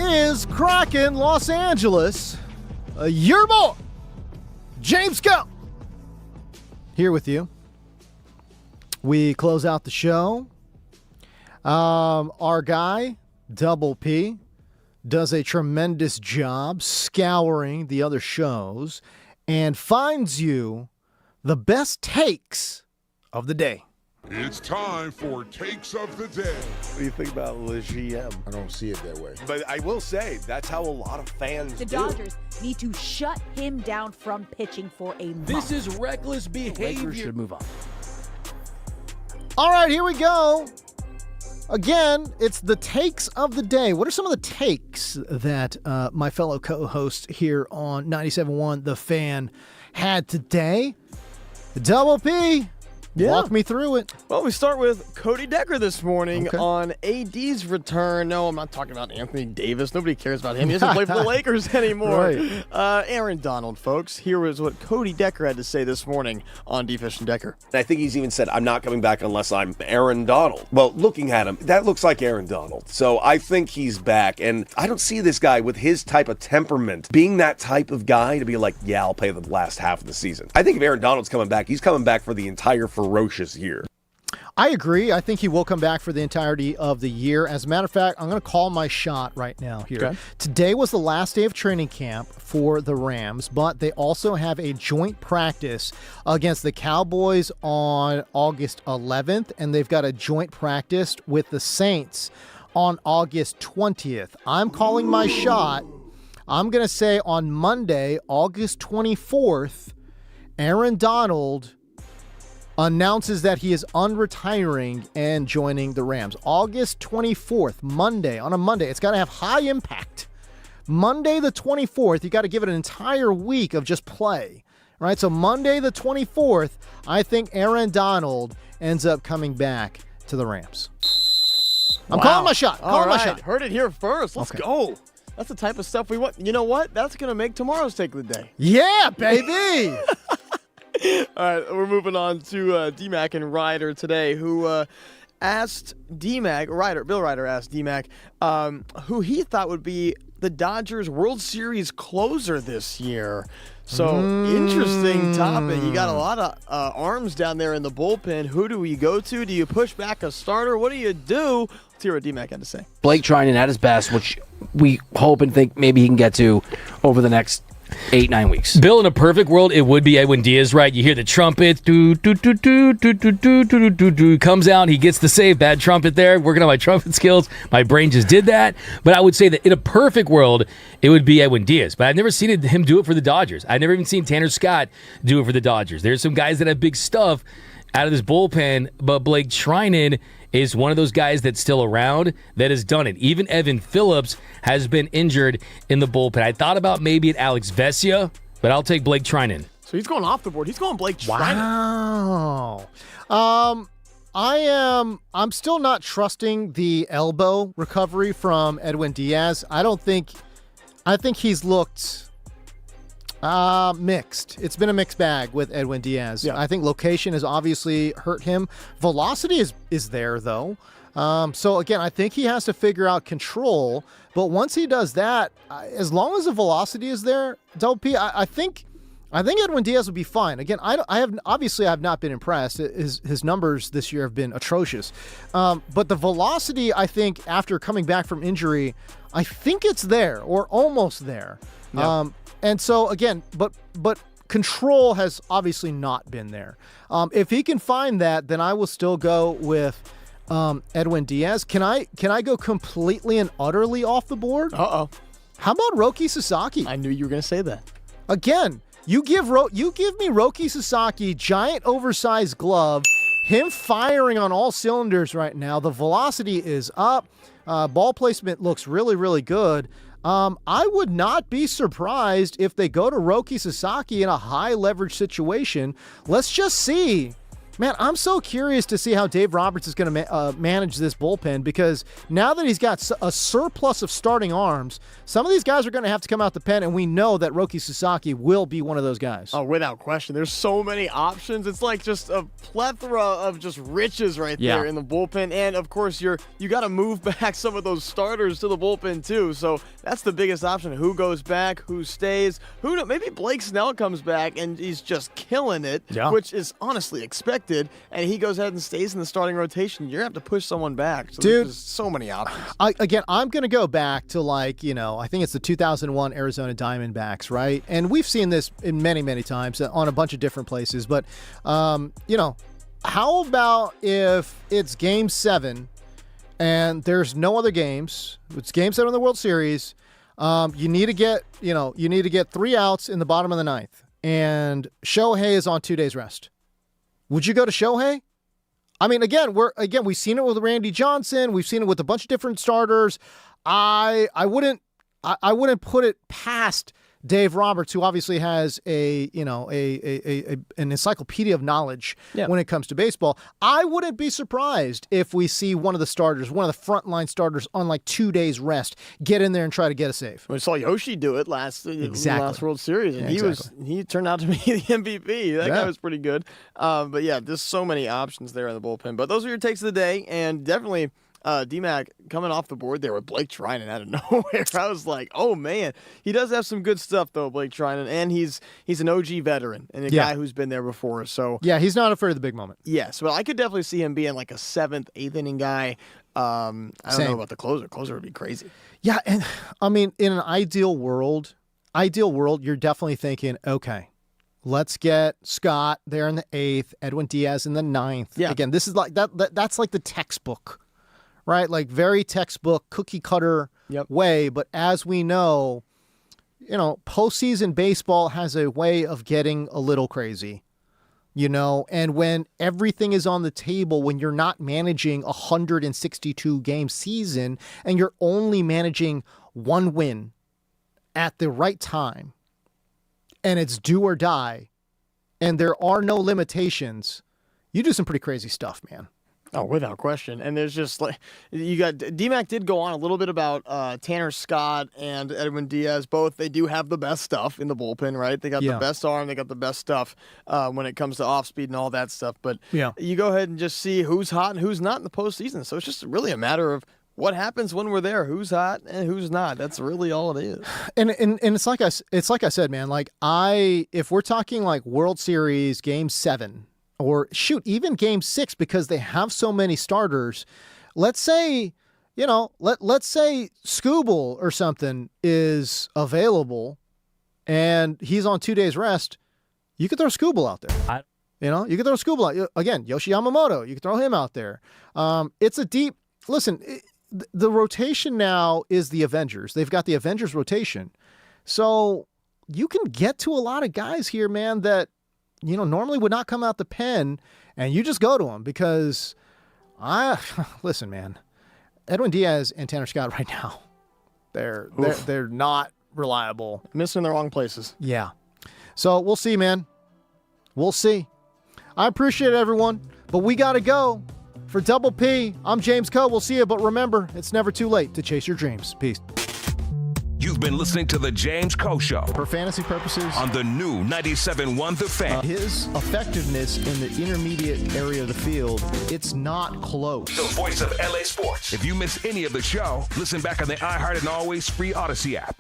is cracking Los Angeles? Your boy, James Go, here with you. We close out the show. Our guy, Double P, does a tremendous job scouring the other shows and finds you the best takes of the day. It's time for Takes of the Day. What do you think about Le GM? I don't see it that way. But I will say, that's how a lot of fans The Dodgers need to shut him down from pitching for a month. This is reckless behavior. Lakers should move on. All right, here we go. Again, it's the takes of the day. What are some of the takes that my fellow co-host here on 97.1 The Fan had today? Double P, walk me through it. Well, we start with Cody Decker this morning on AD's return. No, I'm not talking about Anthony Davis. Nobody cares about him. He doesn't play for the Lakers anymore. Right. Aaron Donald, folks. Here was what Cody Decker had to say this morning on D-Fish and Decker. I think he's even said, I'm not coming back unless I'm Aaron Donald. Well, looking at him, that looks like Aaron Donald. So I think he's back. And I don't see this guy with his type of temperament being that type of guy to be like, yeah, I'll play the last half of the season. I think if Aaron Donald's coming back, he's coming back for the entire ferocious year. I agree. I think he will come back for the entirety of the year. As a matter of fact, I'm going to call my shot right now here. Okay. Today was the last day of training camp for the Rams, but they also have a joint practice against the Cowboys on August 11th, and they've got a joint practice with the Saints on August 20th. I'm calling my shot. I'm going to say on Monday, August 24th, Aaron Donald announces that he is unretiring and joining the Rams. August 24th, Monday, on a Monday. It's got to have high impact. Monday the 24th, you got to give it an entire week of just play. Right? So Monday the 24th, I think Aaron Donald ends up coming back to the Rams. I'm calling my shot. Calling my shot. Heard it here first. Let's go. That's the type of stuff we want. You know what? That's going to make tomorrow's take of the day. Yeah, baby. All right, we're moving on to D-Mac and Reiter today, who asked D-Mac, Bill Reiter asked D-Mac, who he thought would be the Dodgers World Series closer this year. So, interesting topic. You got a lot of arms down there in the bullpen. Who do we go to? Do you push back a starter? What do you do? Let's hear what D-Mac had to say. Blake Trinan at his best, which we hope and think maybe he can get to over the next 8-9 weeks. Bill, in a perfect world, it would be Edwin Diaz, right? You hear the trumpet, comes out, he gets the save, bad trumpet there, working on my trumpet skills. My brain just did that. But I would say that in a perfect world, it would be Edwin Diaz. But I've never seen him do it for the Dodgers. I've never even seen Tanner Scott do it for the Dodgers. There's some guys that have big stuff out of this bullpen, but Blake Trinan is one of those guys that's still around that has done it. Even Evan Phillips has been injured in the bullpen. I thought about maybe at Alex Vesia, but I'll take Blake Trinan. So he's going off the board. He's going Blake Trinan. Wow. I'm still not trusting the elbow recovery from Edwin Diaz. I think he's looked mixed. It's been a mixed bag with Edwin Diaz. Yeah. I think location has obviously hurt him. Velocity is there, though. So, again, I think he has to figure out control. But once he does that, as long as the velocity is there, Double P, I think Edwin Diaz will be fine. Again, I have not been impressed. His numbers this year have been atrocious. But the velocity, I think, after coming back from injury, I think it's there or almost there. Yeah. And so, again, but control has obviously not been there. If he can find that, then I will still go with Edwin Diaz. Can I go completely and utterly off the board? Uh-oh. How about Roki Sasaki? I knew you were going to say that. Again, you give me Roki Sasaki, giant oversized glove, him firing on all cylinders right now. The velocity is up. Ball placement looks really, really good. I would not be surprised if they go to Roki Sasaki in a high leverage situation. Let's just see Man, I'm so curious to see how Dave Roberts is going to manage this bullpen, because now that he's got a surplus of starting arms, some of these guys are going to have to come out the pen, and we know that Roki Sasaki will be one of those guys. Oh, without question. There's so many options. It's like just a plethora of just riches right there in the bullpen. And, of course, you got to move back some of those starters to the bullpen, too. So that's the biggest option. Who goes back? Who stays? Maybe Blake Snell comes back, and he's just killing it, which is honestly expected. And he goes ahead and stays in the starting rotation. You're going to have to push someone back. So dude, there's so many options. I'm going to go back to I think it's the 2001 Arizona Diamondbacks, right? And we've seen this in many, many times on a bunch of different places. But, how about if it's Game 7 and there's no other games? It's Game 7 of the World Series. You need to get 3 outs in the bottom of the ninth. And Shohei is on 2 days rest. Would you go to Shohei? I mean, we've seen it with Randy Johnson. We've seen it with a bunch of different starters. I wouldn't put it past Dave Roberts, who obviously has an encyclopedia of knowledge when it comes to baseball. I wouldn't be surprised if we see one of the frontline starters on 2 days rest get in there and try to get a save. We saw Yoshi do it last World Series, and he turned out to be the MVP. That guy was pretty good. But yeah, there's so many options there in the bullpen. But those are your takes of the day, and definitely D-Mac coming off the board there with Blake Trinan out of nowhere. I was like, oh man, he does have some good stuff though, Blake Trinan, and he's an OG veteran and a guy who's been there before. So yeah, he's not afraid of the big moment. Yes, but I could definitely see him being like a 7th, 8th inning guy. I don't know about the closer. Closer would be crazy. Yeah, and I mean, in an ideal world, you're definitely thinking, okay, let's get Scott there in the 8th, Edwin Diaz in the 9th. Yeah. Again, this is like that's like the textbook. Right, like very textbook, cookie cutter way. But as we know, postseason baseball has a way of getting a little crazy. And when everything is on the table, when you're not managing a 162 game season and you're only managing one win at the right time, and it's do or die, and there are no limitations, you do some pretty crazy stuff, man. Oh, without question. And there's just you got D-Mac did go on a little bit about Tanner Scott and Edwin Diaz. Both, they do have the best stuff in the bullpen, right? They got the best arm, they got the best stuff when it comes to off speed and all that stuff. But you go ahead and just see who's hot and who's not in the postseason. So it's just really a matter of what happens when we're there, who's hot and who's not. That's really all it is. And it's like I said, man. If we're talking World Series Game 7. Or even Game 6, because they have so many starters. Let's say, let's say Skubal or something is available and he's on 2 days rest. You could throw Skubal out there. You could throw Skubal out. Again, Yoshi Yamamoto, you could throw him out there. It's a deep, the rotation now is the Avengers. They've got the Avengers rotation. So you can get to a lot of guys here, man, that normally would not come out the pen, and you just go to them because listen, man, Edwin Diaz and Tanner Scott right now, they're not reliable. Missing the wrong places. Yeah. So we'll see, man. We'll see. I appreciate it, everyone, but we got to go. For Double P, I'm James Coe. We'll see you, but remember, it's never too late to chase your dreams. Peace. You've been listening to The James Coe Show. For fantasy purposes. On the new 97.1 The Fan. His effectiveness in the intermediate area of the field, it's not close. The voice of LA Sports. If you miss any of the show, listen back on the iHeart and Always Free Odyssey app.